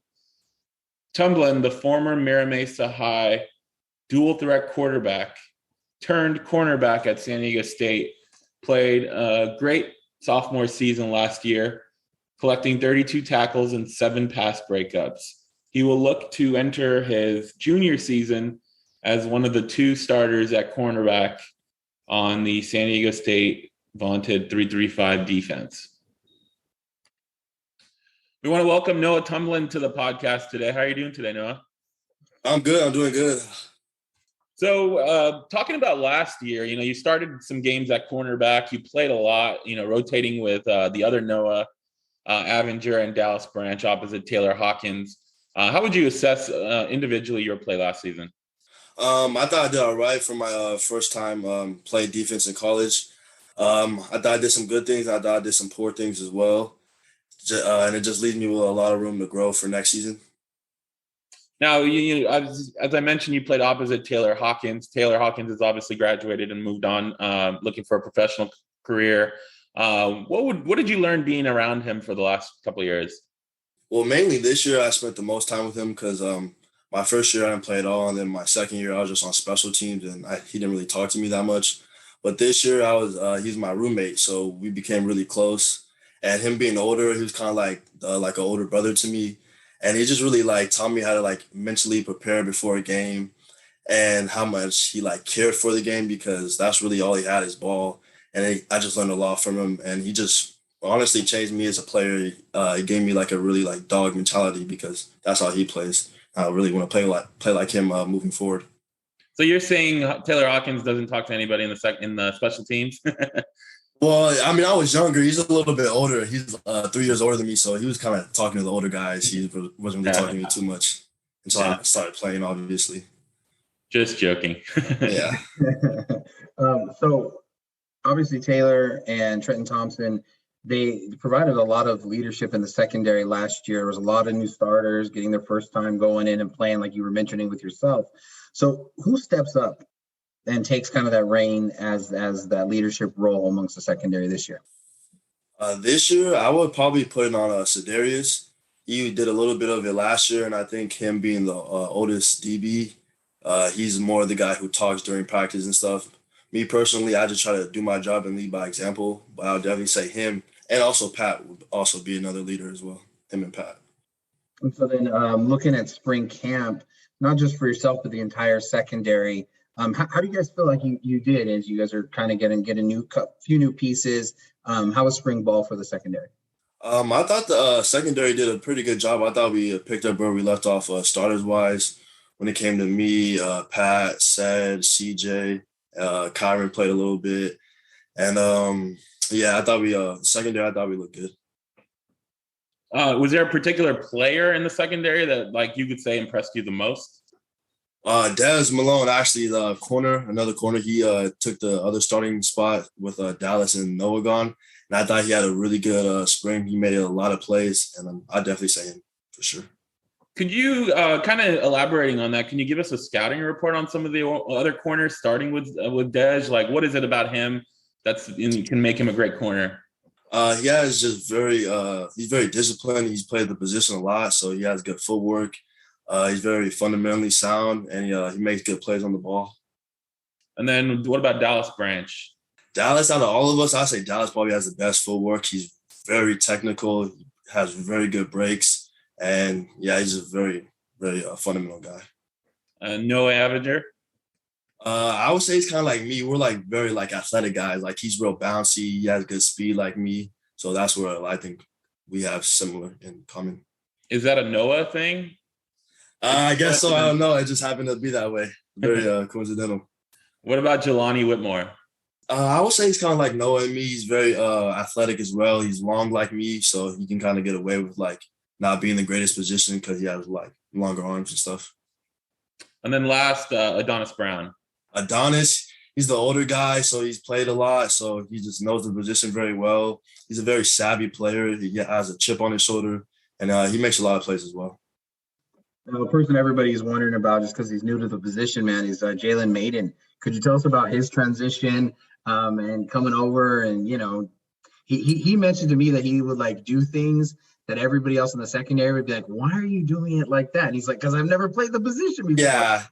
Tumblin, the former Mira Mesa High dual threat quarterback turned cornerback at San Diego State, played a great sophomore season last year, collecting 32 tackles and 7 pass breakups. He will look to enter his junior season as one of the 2 starters at cornerback on the San Diego State vaunted 3-3-5 defense. We want to welcome Noah Tumblin to the podcast today. How are you doing today, Noah? I'm good. I'm doing good. So talking about last year, you started some games at cornerback. You played a lot, rotating with the other Noah, Avenger and Dallas Branch opposite Taylor Hawkins. How would you assess individually your play last season? I thought I did all right for my first time playing defense in college. I thought I did some good things. I thought I did some poor things as well. And it just leaves me with a lot of room to grow for next season. Now, as I mentioned, you played opposite Taylor Hawkins. Taylor Hawkins has obviously graduated and moved on, looking for a professional career. What did you learn being around him for the last couple of years? Well, mainly this year I spent the most time with him because my first year I didn't play at all, and then my second year I was just on special teams, and he didn't really talk to me that much. But this year he's my roommate, so we became really close. And him being older, he was kind of like an older brother to me. And he just really taught me how to mentally prepare before a game and how much he cared for the game, because that's really all he had is ball. And I just learned a lot from him. And he just honestly changed me as a player. He gave me a really dog mentality, because that's how he plays. I really want to play like him moving forward. So you're saying Taylor Hawkins doesn't talk to anybody in the special teams? Well, I mean, I was younger. He's a little bit older. He's 3 years older than me, so he was kind of talking to the older guys. He wasn't really talking to me too much until I started playing, obviously. Just joking. Yeah. So, obviously, Taylor and Trenton Thompson, they provided a lot of leadership in the secondary last year. There was a lot of new starters getting their first time going in and playing, like you were mentioning with yourself. So, who steps up and takes kind of that reign as that leadership role amongst the secondary this year? This year, I would probably put it on Sedarius. He did a little bit of it last year, and I think him being the oldest DB, he's more the guy who talks during practice and stuff. Me personally, I just try to do my job and lead by example, but I would definitely say him, and also Pat would also be another leader as well, him and Pat. And so then looking at spring camp, not just for yourself, but the entire secondary, how do you guys feel like you did as you guys are kind of getting a few new pieces? How was spring ball for the secondary? I thought the secondary did a pretty good job. I thought we picked up where we left off starters wise. When it came to me, Pat, Sad, CJ, Kyron played a little bit, and yeah, I thought we secondary. I thought we looked good. Was there a particular player in the secondary that, like, you could say impressed you the most? Des Malone, actually, another corner. He took the other starting spot with Dallas and Noah gone. And I thought he had a really good spring. He made a lot of plays, and I'd definitely say him for sure. Could you kind of elaborating on that? Can you give us a scouting report on some of the other corners, starting with Dej? Like, what is it about him can make him a great corner? Yeah, he's just he's very disciplined. He's played the position a lot, so he has good footwork. He's very fundamentally sound, and he makes good plays on the ball. And then what about Dallas Branch? Dallas, out of all of us, I say Dallas probably has the best footwork. He's very technical, he has very good breaks, and yeah, he's a very, very fundamental guy. Noah Avenger? I would say he's kind of like me. We're like very like athletic guys. Like he's real bouncy. He has good speed like me. So that's where I think we have similar in common. Is that a Noah thing? I guess so. I don't know. It just happened to be that way. Very coincidental. What about Jelani Whitmore? I would say he's kind of like Noah and me. He's very athletic as well. He's long like me, so he can kind of get away with like not being the greatest position because he has like longer arms and stuff. And then last, Adonis Brown. Adonis, he's the older guy, so he's played a lot, so he just knows the position very well. He's a very savvy player. He has a chip on his shoulder, and he makes a lot of plays as well. The person everybody's wondering about, just because he's new to the position, man, is Jalen Maiden. Could you tell us about his transition and coming over? And, you know, he mentioned to me that he would, like, do things that everybody else in the secondary would be like, why are you doing it like that? And he's like, because I've never played the position before. Yeah,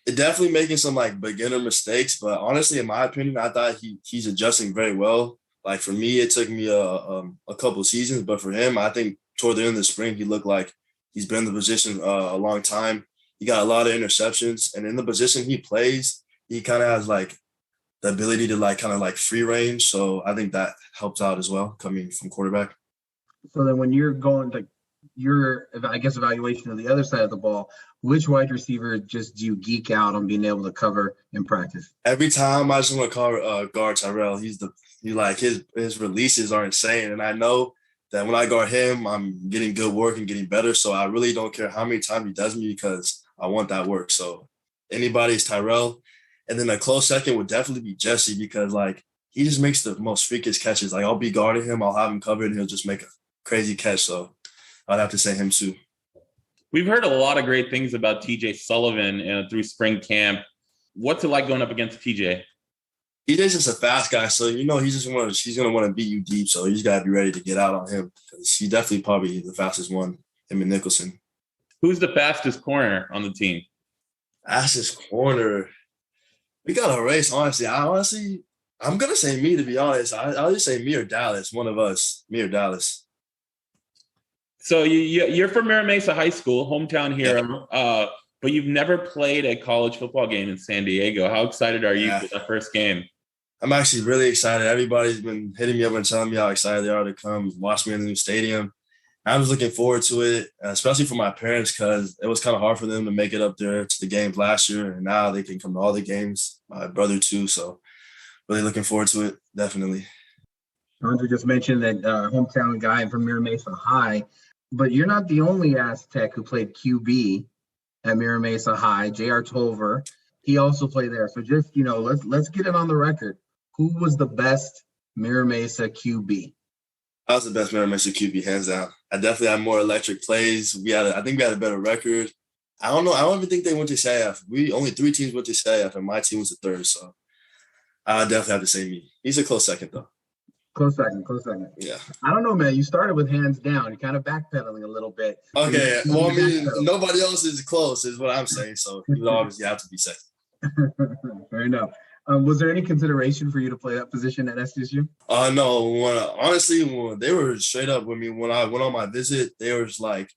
definitely making some, like, beginner mistakes. But honestly, in my opinion, I thought he's adjusting very well. Like, for me, it took me a couple seasons. But for him, I think toward the end of the spring, he looked like he's been in the position a long time. He got a lot of interceptions. And in the position he plays, he kind of has, like, the ability to, like, kind of, like, free range. So I think that helps out as well, coming from quarterback. So then when you're going to your, I guess, evaluation of the other side of the ball, which wide receiver just do you geek out on being able to cover in practice? Every time I just want to call guard Tyrell. His releases are insane. And I know that when I guard him, I'm getting good work and getting better. So I really don't care how many times he does me because I want that work. So anybody's Tyrell. And then a close second would definitely be Jesse because, like, he just makes the most freakish catches. Like, I'll be guarding him, I'll have him covered, and he'll just make a crazy catch. So I'd have to say him too. We've heard a lot of great things about TJ Sullivan through spring camp. What's it like going up against TJ? TJ's just a fast guy, so he's going to want to beat you deep. So you just got to be ready to get out on him because he's definitely probably the fastest one. Him and Nicholson. Who's the fastest corner on the team? Fastest corner. We got a race, honestly. I'm going to say me, to be honest. I'll just say me or Dallas, one of us, me or Dallas. So you're from Mesa High School, hometown hero, but you've never played a college football game in San Diego. How excited are you for that first game? I'm actually really excited. Everybody's been hitting me up and telling me how excited they are to come watch me in the new stadium. I was looking forward to it, especially for my parents, because it was kind of hard for them to make it up there to the games last year, and now they can come to all the games. My brother too, so really looking forward to it, definitely. Andre just mentioned that hometown guy from Mesa High, but you're not the only Aztec who played QB at Mesa High. J.R. Tolver, he also played there. So just, let's get it on the record. Who was the best Mesa QB? I was the best Mesa QB, hands down. I definitely had more electric plays. I think we had a better record. I don't know. I don't even think they went to CIF. Only 3 teams went to CIF, and my team was the third. So I definitely have to say me. He's a close second, though. Close second. Yeah. I don't know, man. You started with hands down. You're kind of backpedaling a little bit. Okay. Well, I mean, nobody else is close, is what I'm saying. So you would obviously have to be second. Fair enough. Was there any consideration for you to play that position at SDSU? No. Honestly, they were straight up with me. When I went on my visit, they were just like,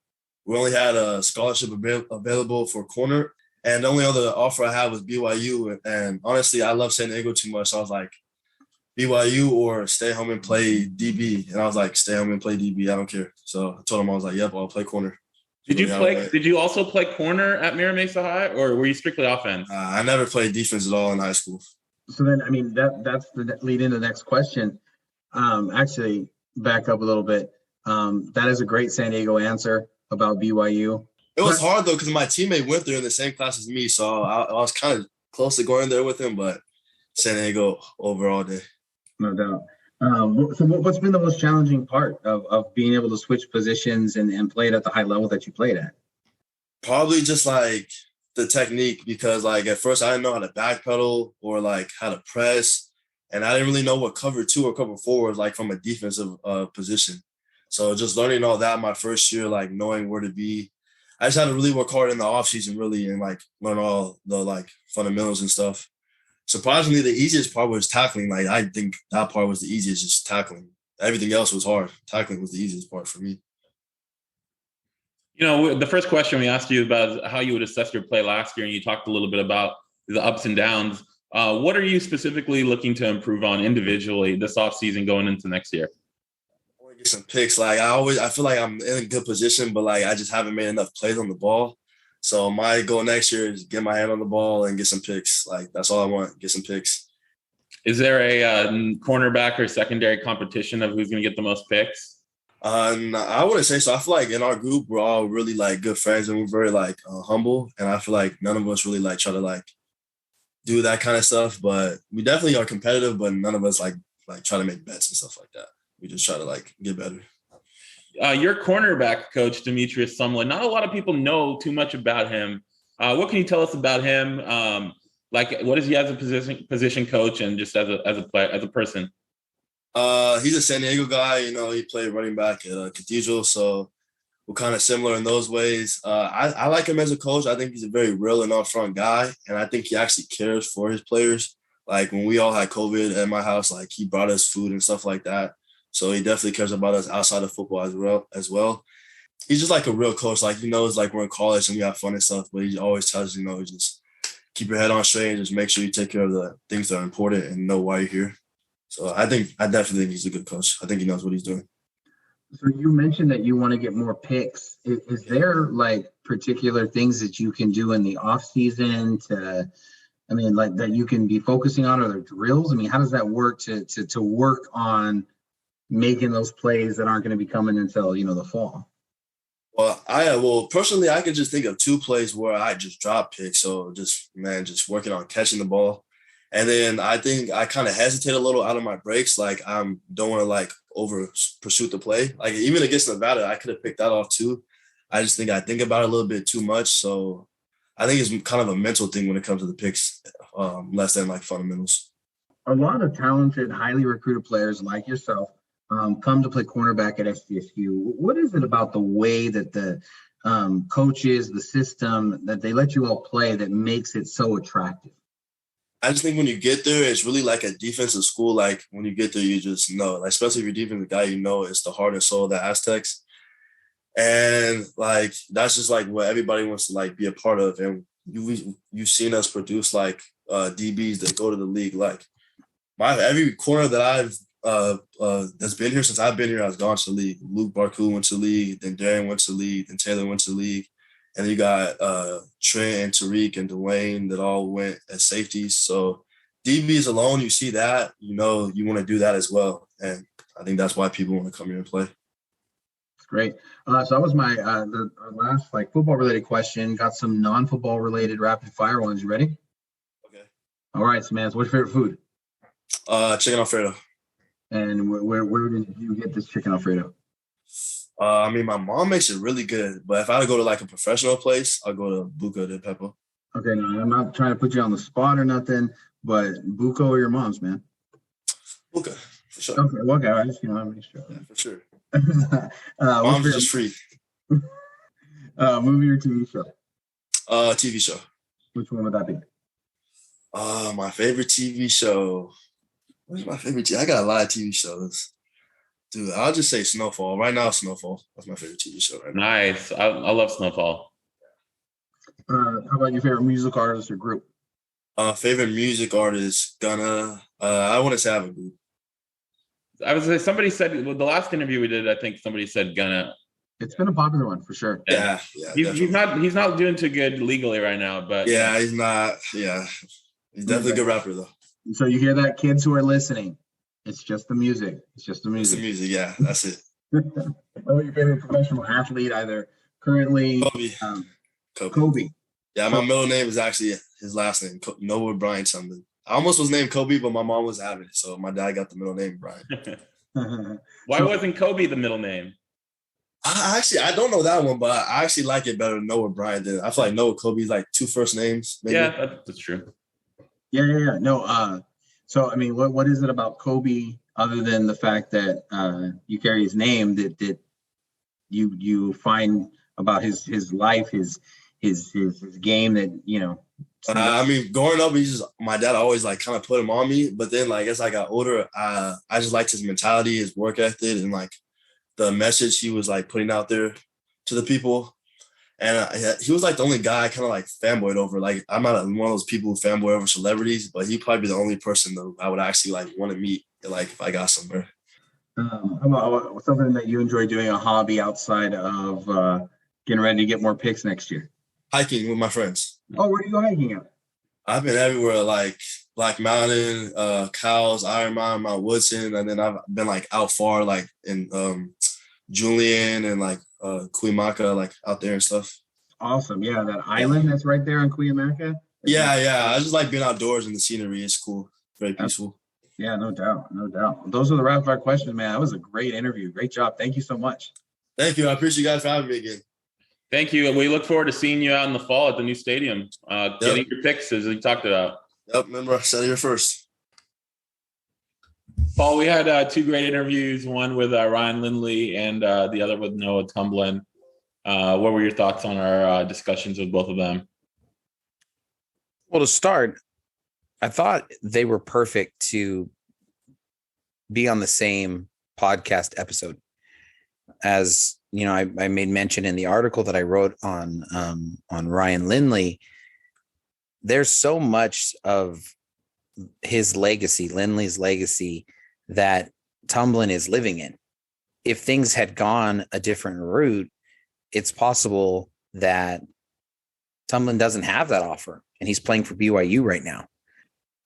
we only had a scholarship available for corner. And the only other offer I had was BYU. And honestly, I love San Diego too much. So I was like, BYU or stay home and play DB. And I was like, stay home and play DB. I don't care. So I told him, I was like, yep, I'll play corner. Did you also play corner at Mira Mesa High, or were you strictly offense? I never played defense at all in high school. So then, I mean, that's the lead into the next question. Actually, back up a little bit. That is a great San Diego answer about BYU. It was hard, though, because my teammate went there in the same class as me. So I was kind of close to going there with him, but San Diego over all day. No doubt. So what's been the most challenging part of being able to switch positions and play it at the high level that you played at? Probably just like the technique, because like at first I didn't know how to backpedal or like how to press, and I didn't really know what cover 2 or cover 4 was like from a defensive position. So just learning all that my first year, like knowing where to be. I just had to really work hard in the offseason really and like learn all the like fundamentals and stuff. Surprisingly, the easiest part was tackling. Like I think that part was the easiest, just tackling. Everything else was hard. Tackling was the easiest part for me. You know, the first question we asked you about is how you would assess your play last year, and you talked a little bit about the ups and downs. What are you specifically looking to improve on individually this offseason going into next year? I want to get some picks. Like I feel like I'm in a good position, but like I just haven't made enough plays on the ball. So my goal next year is get my hand on the ball and get some picks. Like that's all I want, get some picks. Is there a cornerback or secondary competition of who's going to get the most picks? I wouldn't say so. I feel like in our group, we're all really like good friends and we're very like humble. And I feel like none of us really like try to like do that kind of stuff. But we definitely are competitive, but none of us like try to make bets and stuff like that. We just try to like get better. Your cornerback coach, Demetrius Tumblin, not a lot of people know too much about him. What can you tell us about him? Like, what is he as a position coach and just as a player, as a person? He's a San Diego guy. You know, he played running back at Cathedral, so we're kind of similar in those ways. I like him as a coach. I think he's a very real and upfront guy, and I think he actually cares for his players. Like when we all had COVID at my house, like he brought us food and stuff like that. So he definitely cares about us outside of football as well. He's just like a real coach. Like he knows like we're in college and we have fun and stuff, but he always tells us, you know, just keep your head on straight and just make sure you take care of the things that are important and know why you're here. So I definitely think he's a good coach. I think he knows what he's doing. So you mentioned that you want to get more picks. Is there like particular things that you can do in the off season like that you can be focusing on, or the drills? I mean, how does that work to work on making those plays that aren't going to be coming until, you know, the fall? Well, personally, I could just think of 2 plays where I just drop picks. So just working on catching the ball. And then I think I kind of hesitate a little out of my breaks. Like I don't want to like over pursue the play. Like even against Nevada, I could have picked that off too. I just think I think about it a little bit too much. So I think it's kind of a mental thing when it comes to the picks, less than like fundamentals. A lot of talented, highly recruited players like yourself come to play cornerback at SDSU. What is it about the way that the coaches, the system, that they let you all play that makes it so attractive? I just think when you get there, it's really like a defensive school. Like when you get there, you just know, like, especially if you're defensive guy, you know, it's the heart and soul of the Aztecs. And like, that's just like what everybody wants to like be a part of. And you've seen us produce like DBs that go to the league. Like every corner that I've that's been here since I've been here has gone to the league. Luke Barku went to the league, then Darren went to the league, then Taylor went to the league. And you got Trent and Tariq and Dwayne that all went as safeties. So DBs alone, you see that, you know, you want to do that as well. And I think that's why people want to come here and play. Great. So that was my our last like football related question. Got some non-football related rapid fire ones. You ready? Okay. All right, Samantha. What's your favorite food? Chicken Alfredo. And where did you get this chicken Alfredo? I mean, my mom makes it really good, but if I had to go to like a professional place, I'll go to Buca de Pepo. Okay, no, I'm not trying to put you on the spot or nothing, but Buca or your mom's, man? Buca, for sure. Okay, I just, I'm making sure. Yeah, for sure. Mom's just free. Movie or TV show? TV show. Which one would that be? My favorite TV show. What's my favorite? I got a lot of TV shows. Dude, I'll just say Snowfall. Right now, Snowfall. That's my favorite TV show right now. Nice. I love Snowfall. How about your favorite music artist or group? Favorite music artist, I want to say I have a group. Somebody said, well, the last interview we did, I think somebody said Gunna. It's been a popular one for sure. Yeah. He's not doing too good legally right now, but yeah, he's not. Yeah, he's definitely a good rapper though. So you hear that, kids who are listening? It's just the music. It's just the music. It's the music. Yeah, that's it. What your favorite professional athlete, either currently? Kobe. Yeah, my middle name is actually his last name, Noah Brian something. I almost was named Kobe, but my mom was having it, so my dad got the middle name Brian. Why wasn't Kobe the middle name? I don't know that one, but I actually like it better than Noah Brian did. I feel like Noah Kobe's like two first names. Maybe. Yeah, that's true. Yeah. No. So I mean, what is it about Kobe other than the fact that you carry his name that you find about his life, his game that you know? I mean, growing up, my dad always like kind of put him on me, but then like as I got older, I just liked his mentality, his work ethic, and like the message he was like putting out there to the people. And he was like the only guy I kind of like fanboyed over. Like I'm not one of those people who fanboy over celebrities, but he'd probably be the only person that I would actually like want to meet, like if I got somewhere. How about something that you enjoy doing, a hobby outside of getting ready to get more picks next year? Hiking with my friends. Oh, where do you go hiking at? I've been everywhere, like Black Mountain, Cowles, Iron Mountain, Mount Woodson, and then I've been like out far, like in Julian and like Cuyamaca, like out there and stuff. Awesome. Yeah, that island that's right there in Cuyamaca. Yeah. I just like being outdoors and the scenery. It's cool. Very peaceful. Yeah, no doubt. Those are the rapid fire questions, man. That was a great interview. Great job. Thank you so much. Thank you. I appreciate you guys for having me again. Thank you. We look forward to seeing you out in the fall at the new stadium. Getting your picks, as we talked about. Yep, remember, I said it here first. Paul, we had two great interviews, one with Ryan Lindley and the other with Noah Tumblin. What were your thoughts on our discussions with both of them? Well, to start, I thought they were perfect to be on the same podcast episode. As you know, I made mention in the article that I wrote on Ryan Lindley. There's so much of his legacy, Lindley's legacy, that Tumblin is living in. If things had gone a different route, it's possible that Tumblin doesn't have that offer and he's playing for BYU right now.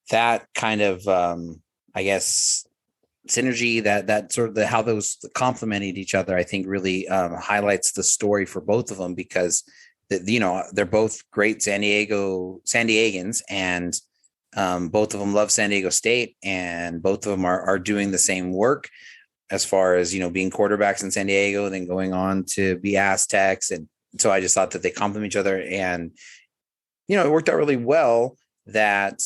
That kind of, I guess, synergy, that sort of how those complemented each other, I think really highlights the story for both of them, because they're both great San Diegans, and both of them love San Diego State, and both of them are doing the same work as far as, being quarterbacks in San Diego and then going on to be Aztecs. And so I just thought that they complement each other, and, it worked out really well that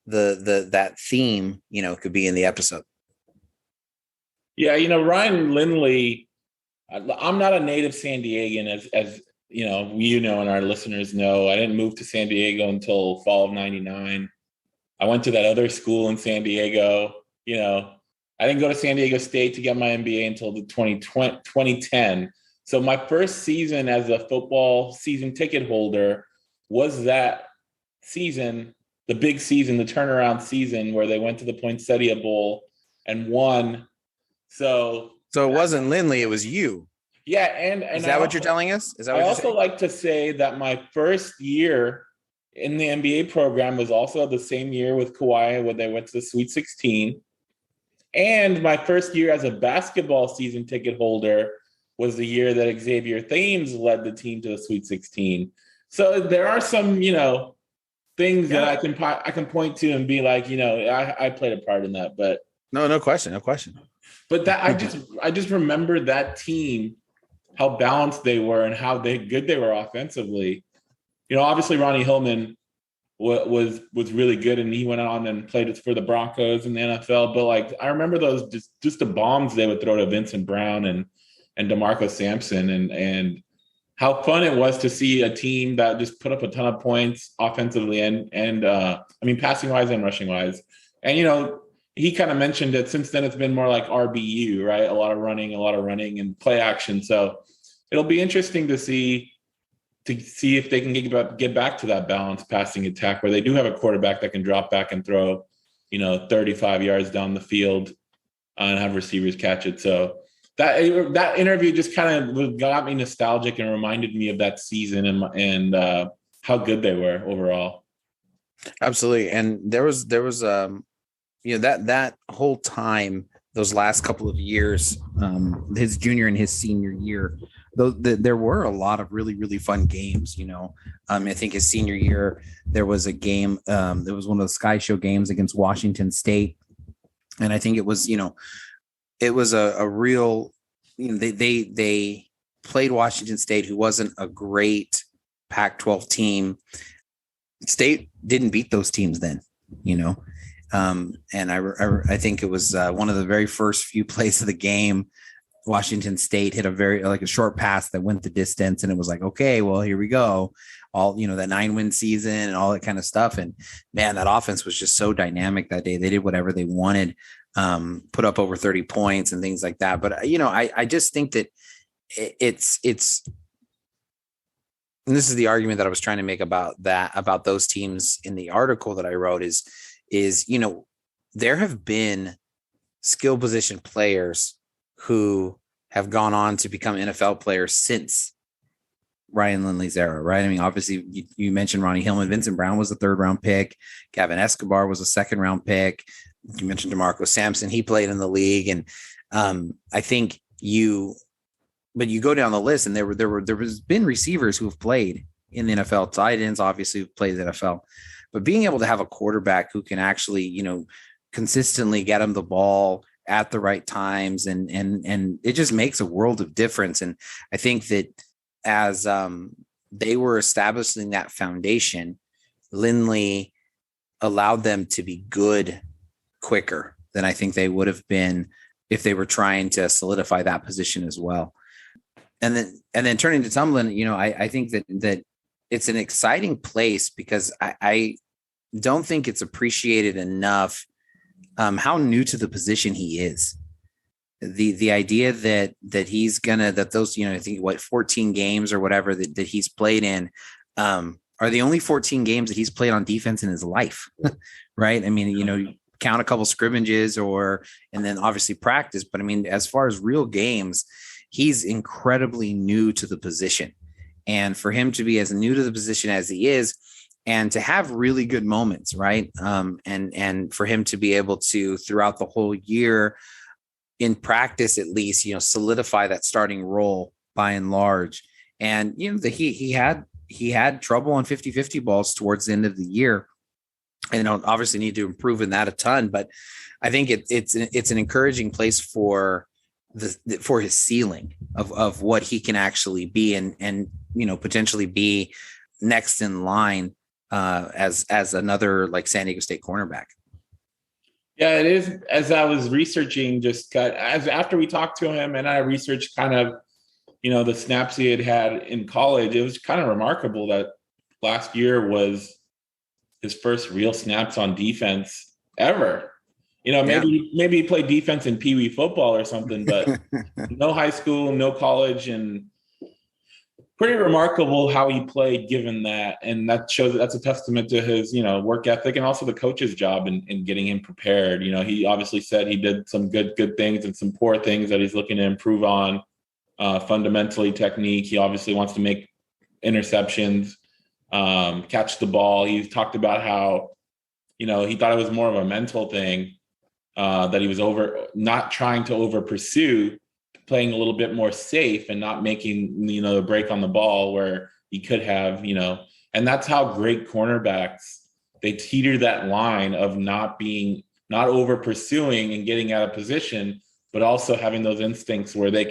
that theme, could be in the episode. Yeah. Ryan Lindley, I'm not a native San Diegan, as and our listeners know. I didn't move to San Diego until fall of 99. I went to that other school in San Diego. I didn't go to San Diego State to get my MBA until the 2010. So my first season as a football season ticket holder was that season, the big season, the turnaround season where they went to the Poinsettia Bowl and won. So it wasn't Lindley, it was you. Yeah, and is that what you're telling us? Is that what I you're also saying? like to say that my first year in the NBA program was also the same year with Kawhi when they went to the Sweet 16. And my first year as a basketball season ticket holder was the year that Xavier Thames led the team to the Sweet 16. So there are some, things that I can point to and be like, I played a part in that. But no question. But that I just remember that team, how balanced they were and how good they were offensively. Obviously Ronnie Hillman was really good, and he went on and played for the Broncos in the NFL. But I remember those just the bombs they would throw to Vincent Brown and DeMarco Sampson, and how fun it was to see a team that just put up a ton of points offensively and passing wise and rushing wise. And he kind of mentioned that since then it's been more like RBU, right? A lot of running and play action. So it'll be interesting to see if they can get back to that balanced passing attack where they do have a quarterback that can drop back and throw, 35 yards down the field. and have receivers catch it. So that interview just kind of got me nostalgic and reminded me of that season and how good they were overall. Absolutely. And there was that whole time, those last couple of years, his junior and his senior year, there were a lot of really, really fun games. I think his senior year, there was a game, there was one of the Sky Show games against Washington State. And I think it was a real, they played Washington State, who wasn't a great Pac-12 team. State didn't beat those teams then, and I think it was one of the very first few plays of the game. Washington State hit a short pass that went the distance, and it was like, okay, well, here we go. All, that 9-win season and all that kind of stuff. And man, that offense was just so dynamic that day. They did whatever they wanted, put up over 30 points and things like that. But, I just think that it's, and this is the argument that I was trying to make about those teams in the article that I wrote is, there have been skill position players who have gone on to become NFL players since Ryan Lindley's era, right? I mean, obviously you mentioned Ronnie Hillman. Vincent Brown was a 3rd-round pick. Gavin Escobar was a 2nd-round pick. You mentioned DeMarco Sampson. He played in the league. And I think but you go down the list, and there has been receivers who have played in the NFL, tight ends, obviously, who've played in the NFL, but being able to have a quarterback who can actually, consistently get him the ball at the right times. And it just makes a world of difference. And I think that as they were establishing that foundation, Lindley allowed them to be good quicker than I think they would have been if they were trying to solidify that position as well. And then turning to Tumblin, I think that it's an exciting place because I don't think it's appreciated enough how new to the position he is. The idea that he's that those, I think 14 games or whatever that he's played in are the only 14 games that he's played on defense in his life. Right. I mean, count a couple scrimmages and then obviously practice. But I mean, as far as real games, he's incredibly new to the position. And for him to be as new to the position as he is, and to have really good moments, right? And for him to be able to, throughout the whole year, in practice at least, solidify that starting role by and large. And he had trouble on 50-50 balls towards the end of the year. And obviously need to improve in that a ton, but I think it's an encouraging place for his ceiling of what he can actually be and potentially be next in line as another like San Diego State cornerback. Yeah, it is. As I was researching, after we talked to him and I researched kind of, the snaps he had in college, it was kind of remarkable that last year was his first real snaps on defense ever. Maybe he played defense in Pee Wee football or something, but no high school, no college, and pretty remarkable how he played given that. And that shows that's a testament to his, work ethic and also the coach's job in getting him prepared. He obviously said he did some good things and some poor things that he's looking to improve on, fundamentally technique. He obviously wants to make interceptions, catch the ball. He talked about how, he thought it was more of a mental thing, that he was not trying to over pursue, playing a little bit more safe and not making, a break on the ball where he could have, and that's how great cornerbacks, they teeter that line of not over pursuing and getting out of position, but also having those instincts where they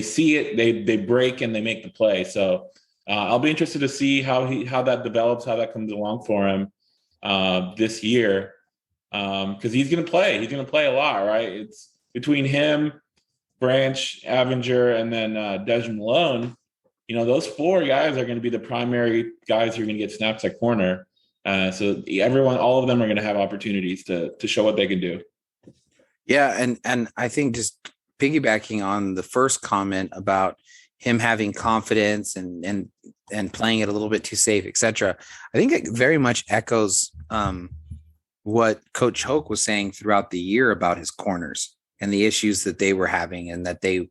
see it, they break and they make the play. So I'll be interested to see how that develops, how that comes along for him this year. Because he's going to play a lot, right? It's between him, Branch, Avenger, and then Des Malone. Those 4 guys are going to be the primary guys who are going to get snaps at corner. So all of them are going to have opportunities to show what they can do. Yeah, and I think just piggybacking on the first comment about him having confidence and playing it a little bit too safe, etc. I think it very much echoes what Coach Hoke was saying throughout the year about his corners and the issues that they were having, and that they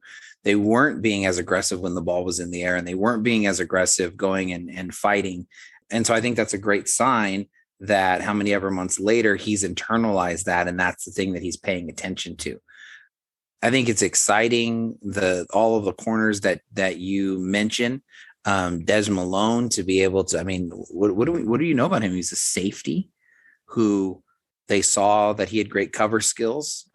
weren't being as aggressive when the ball was in the air, and they weren't being as aggressive going and fighting. And so I think that's a great sign that how many ever months later he's internalized that, and that's the thing that he's paying attention to. I think it's exciting, all of the corners that you mentioned. Des Malone, to be able to, I mean, what do you know about him? He's a safety who they saw that he had great cover skills.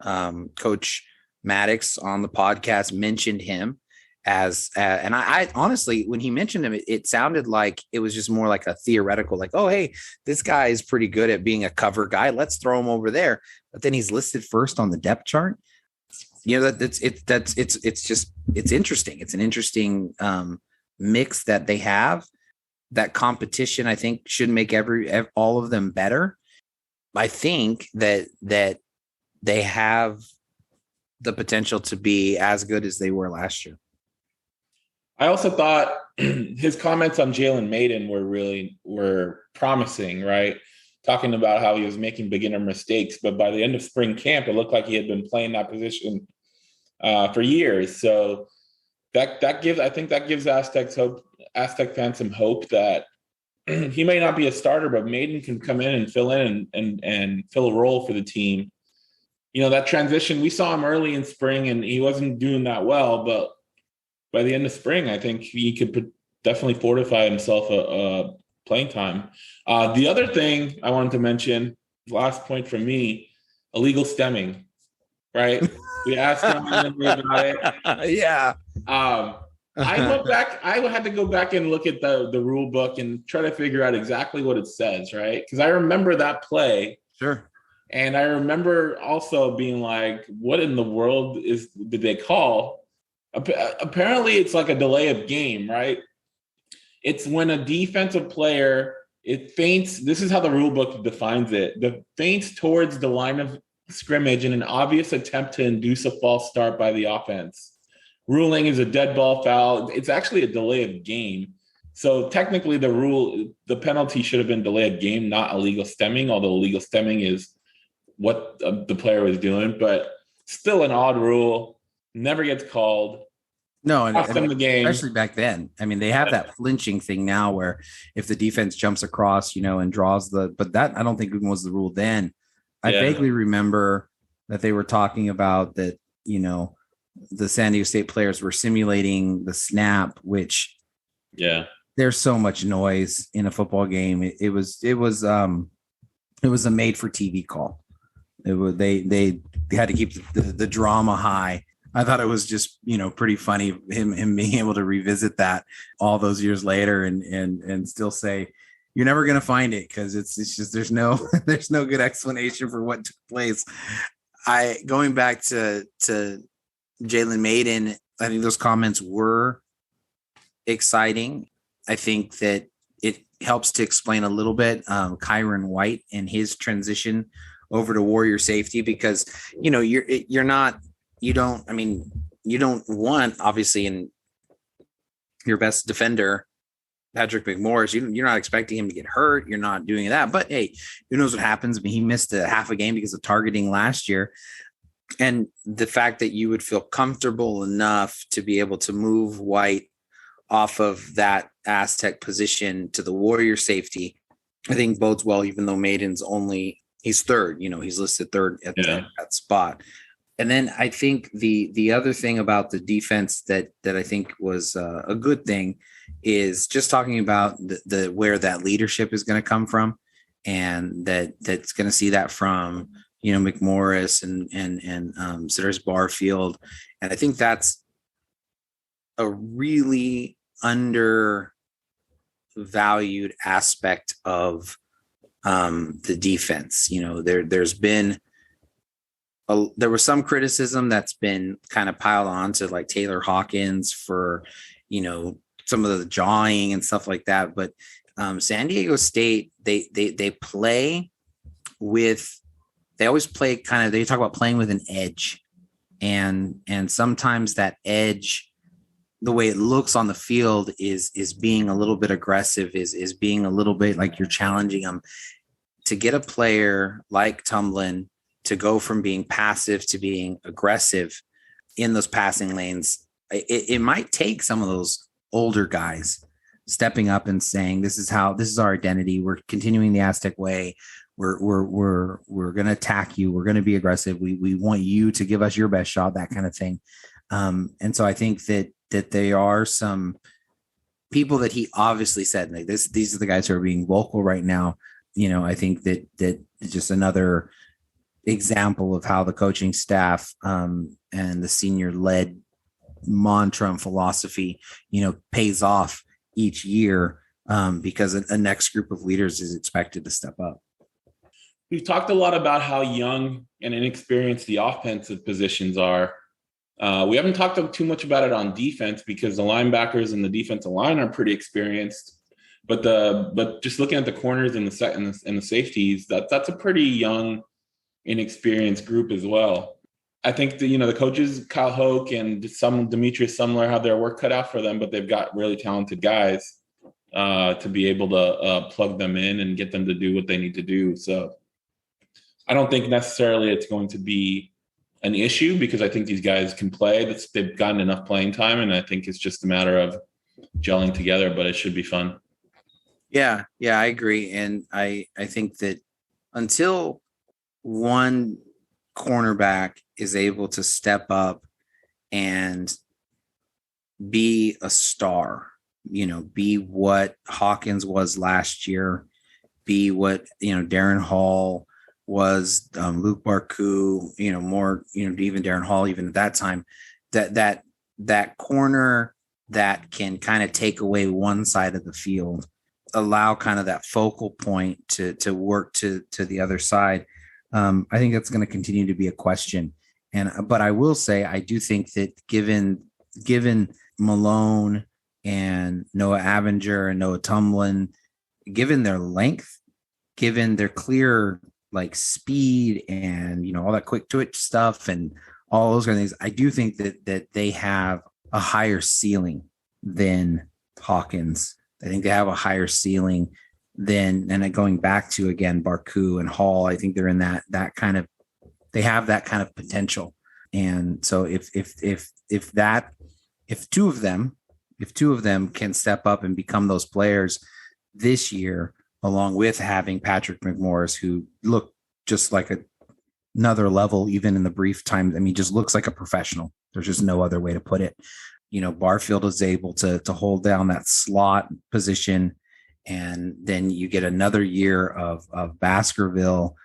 Coach Maddox on the podcast mentioned him as, and I honestly, when he mentioned him, it sounded like it was just more like a theoretical, like, oh, hey, this guy is pretty good at being a cover guy. Let's throw him over there. But then he's listed first on the depth chart. You know, it's interesting. It's an interesting mix that they have. That competition, I think, should make all of them better. I think that they have the potential to be as good as they were last year. I also thought his comments on Jalen Maiden were promising, right? Talking about how he was making beginner mistakes, but by the end of spring camp, it looked like he had been playing that position for years. So that gives Aztec fans some hope that he may not be a starter, but Maiden can come in and fill in and fill a role for the team. You know, that transition, we saw him early in spring and he wasn't doing that well, but by the end of spring, I think he could definitely fortify himself a playing time. The other thing I wanted to mention, last point from me, illegal stemming, right? We asked him about it. Yeah. I had to go back and look at the rule book and try to figure out exactly what it says, right? Because I remember that play. Sure. And I remember also being like, what in the world did they call? Apparently it's like a delay of game, right? It's when a defensive player, it feints. This is how the rule book defines it. The feints towards the line of scrimmage in an obvious attempt to induce a false start by the offense. Ruling is a dead ball foul. It's actually a delay of game. So technically the penalty should have been delay of game, not illegal stemming, although illegal stemming is what the player was doing, but still an odd rule, never gets called. No, and the game. Especially back then. I mean, they have that flinching thing now where if the defense jumps across, and draws but that I don't think was the rule then. I vaguely remember that they were talking about that, the San Diego State players were simulating the snap, which there's so much noise in a football game. It was a made for TV call. They had to keep the drama high. I thought it was just, pretty funny him being able to revisit that all those years later and still say, you're never going to find it because it's just there's no good explanation for what took place. Going back to Jalen Maiden, I think those comments were exciting. I think that it helps to explain a little bit Kyron White and his transition over to Warrior safety because you don't want, obviously, in your best defender, Patrick McMorris, you're not expecting him to get hurt. You're not doing that. But, hey, who knows what happens? I mean, he missed a half a game because of targeting last year. And the fact that you would feel comfortable enough to be able to move White off of that Aztec position to the Warrior safety, I think bodes well, even though Maiden's he's third. He's listed third at that spot. And then I think the other thing about the defense that I think was a good thing is just talking about the where that leadership is going to come from, and that's going to see that from McMorris and Cedars Barfield, and I think that's a really undervalued aspect of the defense. There's been. There was some criticism that's been kind of piled on to like Taylor Hawkins for, some of the jawing and stuff like that. But San Diego State, they always play they talk about playing with an edge, and sometimes that edge, the way it looks on the field is being a little bit aggressive, is being a little bit like you're challenging them. To get a player like Tumblin to go from being passive to being aggressive in those passing lanes, it might take some of those older guys stepping up and saying, this is our identity. We're continuing the Aztec way. We're going to attack you. We're going to be aggressive. We want you to give us your best shot, that kind of thing. And so I think that there are some people that he obviously said, like these are the guys who are being vocal right now. I think that is just another example of how the coaching staff and the senior led mantra and philosophy, pays off each year because a next group of leaders is expected to step up. We've talked a lot about how young and inexperienced the offensive positions are. We haven't talked too much about it on defense because the linebackers and the defensive line are pretty experienced. But just looking at the corners and the safeties, that's a pretty young, inexperienced group as well. I think the coaches, Kyle Hoke and Demetrius Sumler, have their work cut out for them, but they've got really talented guys to be able to plug them in and get them to do what they need to do. So I don't think necessarily it's going to be an issue because I think these guys can play. They've gotten enough playing time, and I think it's just a matter of gelling together, but it should be fun. Yeah, I agree. And I think that until one cornerback is able to step up and be a star, be what Hawkins was last year, be what, Darren Hall was, Luke Barku, more, even Darren Hall, even at that time, that corner that can kind of take away one side of the field, allow kind of that focal point to work to the other side. I think that's going to continue to be a question. But I will say, I do think that given Malone and Noah Avenger and Noah Tumblin, given their length, given their clear speed and all that quick twitch stuff and all those kind of things, I do think that they have a higher ceiling than Hawkins. I think they have a higher ceiling than, and going back to again Barku and Hall, I think they're in that kind of, they have that kind of potential. And so if two of them can step up and become those players this year, along with having Patrick McMorris, who looked just like another level, even in the brief time. I mean, just looks like a professional. There's just no other way to put it. Barfield is able to hold down that slot position. And then you get another year of Baskerville,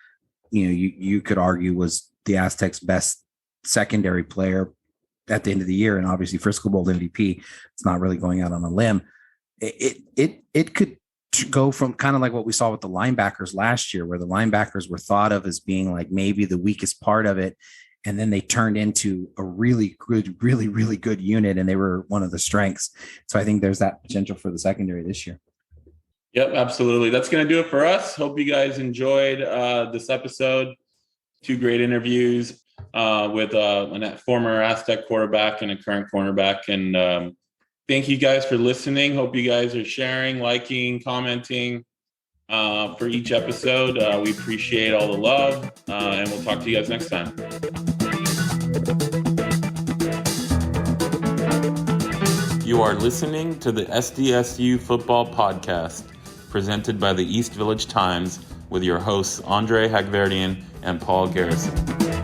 you could argue was the Aztecs' best secondary player at the end of the year. And obviously Frisco Bowl MVP. It's not really going out on a limb. It could go from kind of like what we saw with the linebackers last year, where the linebackers were thought of as being like maybe the weakest part of it. And then they turned into a really good, really, really good unit. And they were one of the strengths. So I think there's that potential for the secondary this year. Yep, absolutely. That's going to do it for us. Hope you guys enjoyed this episode. 2 great interviews with a former Aztec quarterback and a current cornerback. And thank you guys for listening. Hope you guys are sharing, liking, commenting for each episode. We appreciate all the love, and we'll talk to you guys next time. You are listening to the SDSU Football Podcast, presented by the East Village Times, with your hosts Andre Hagverdian and Paul Garrison.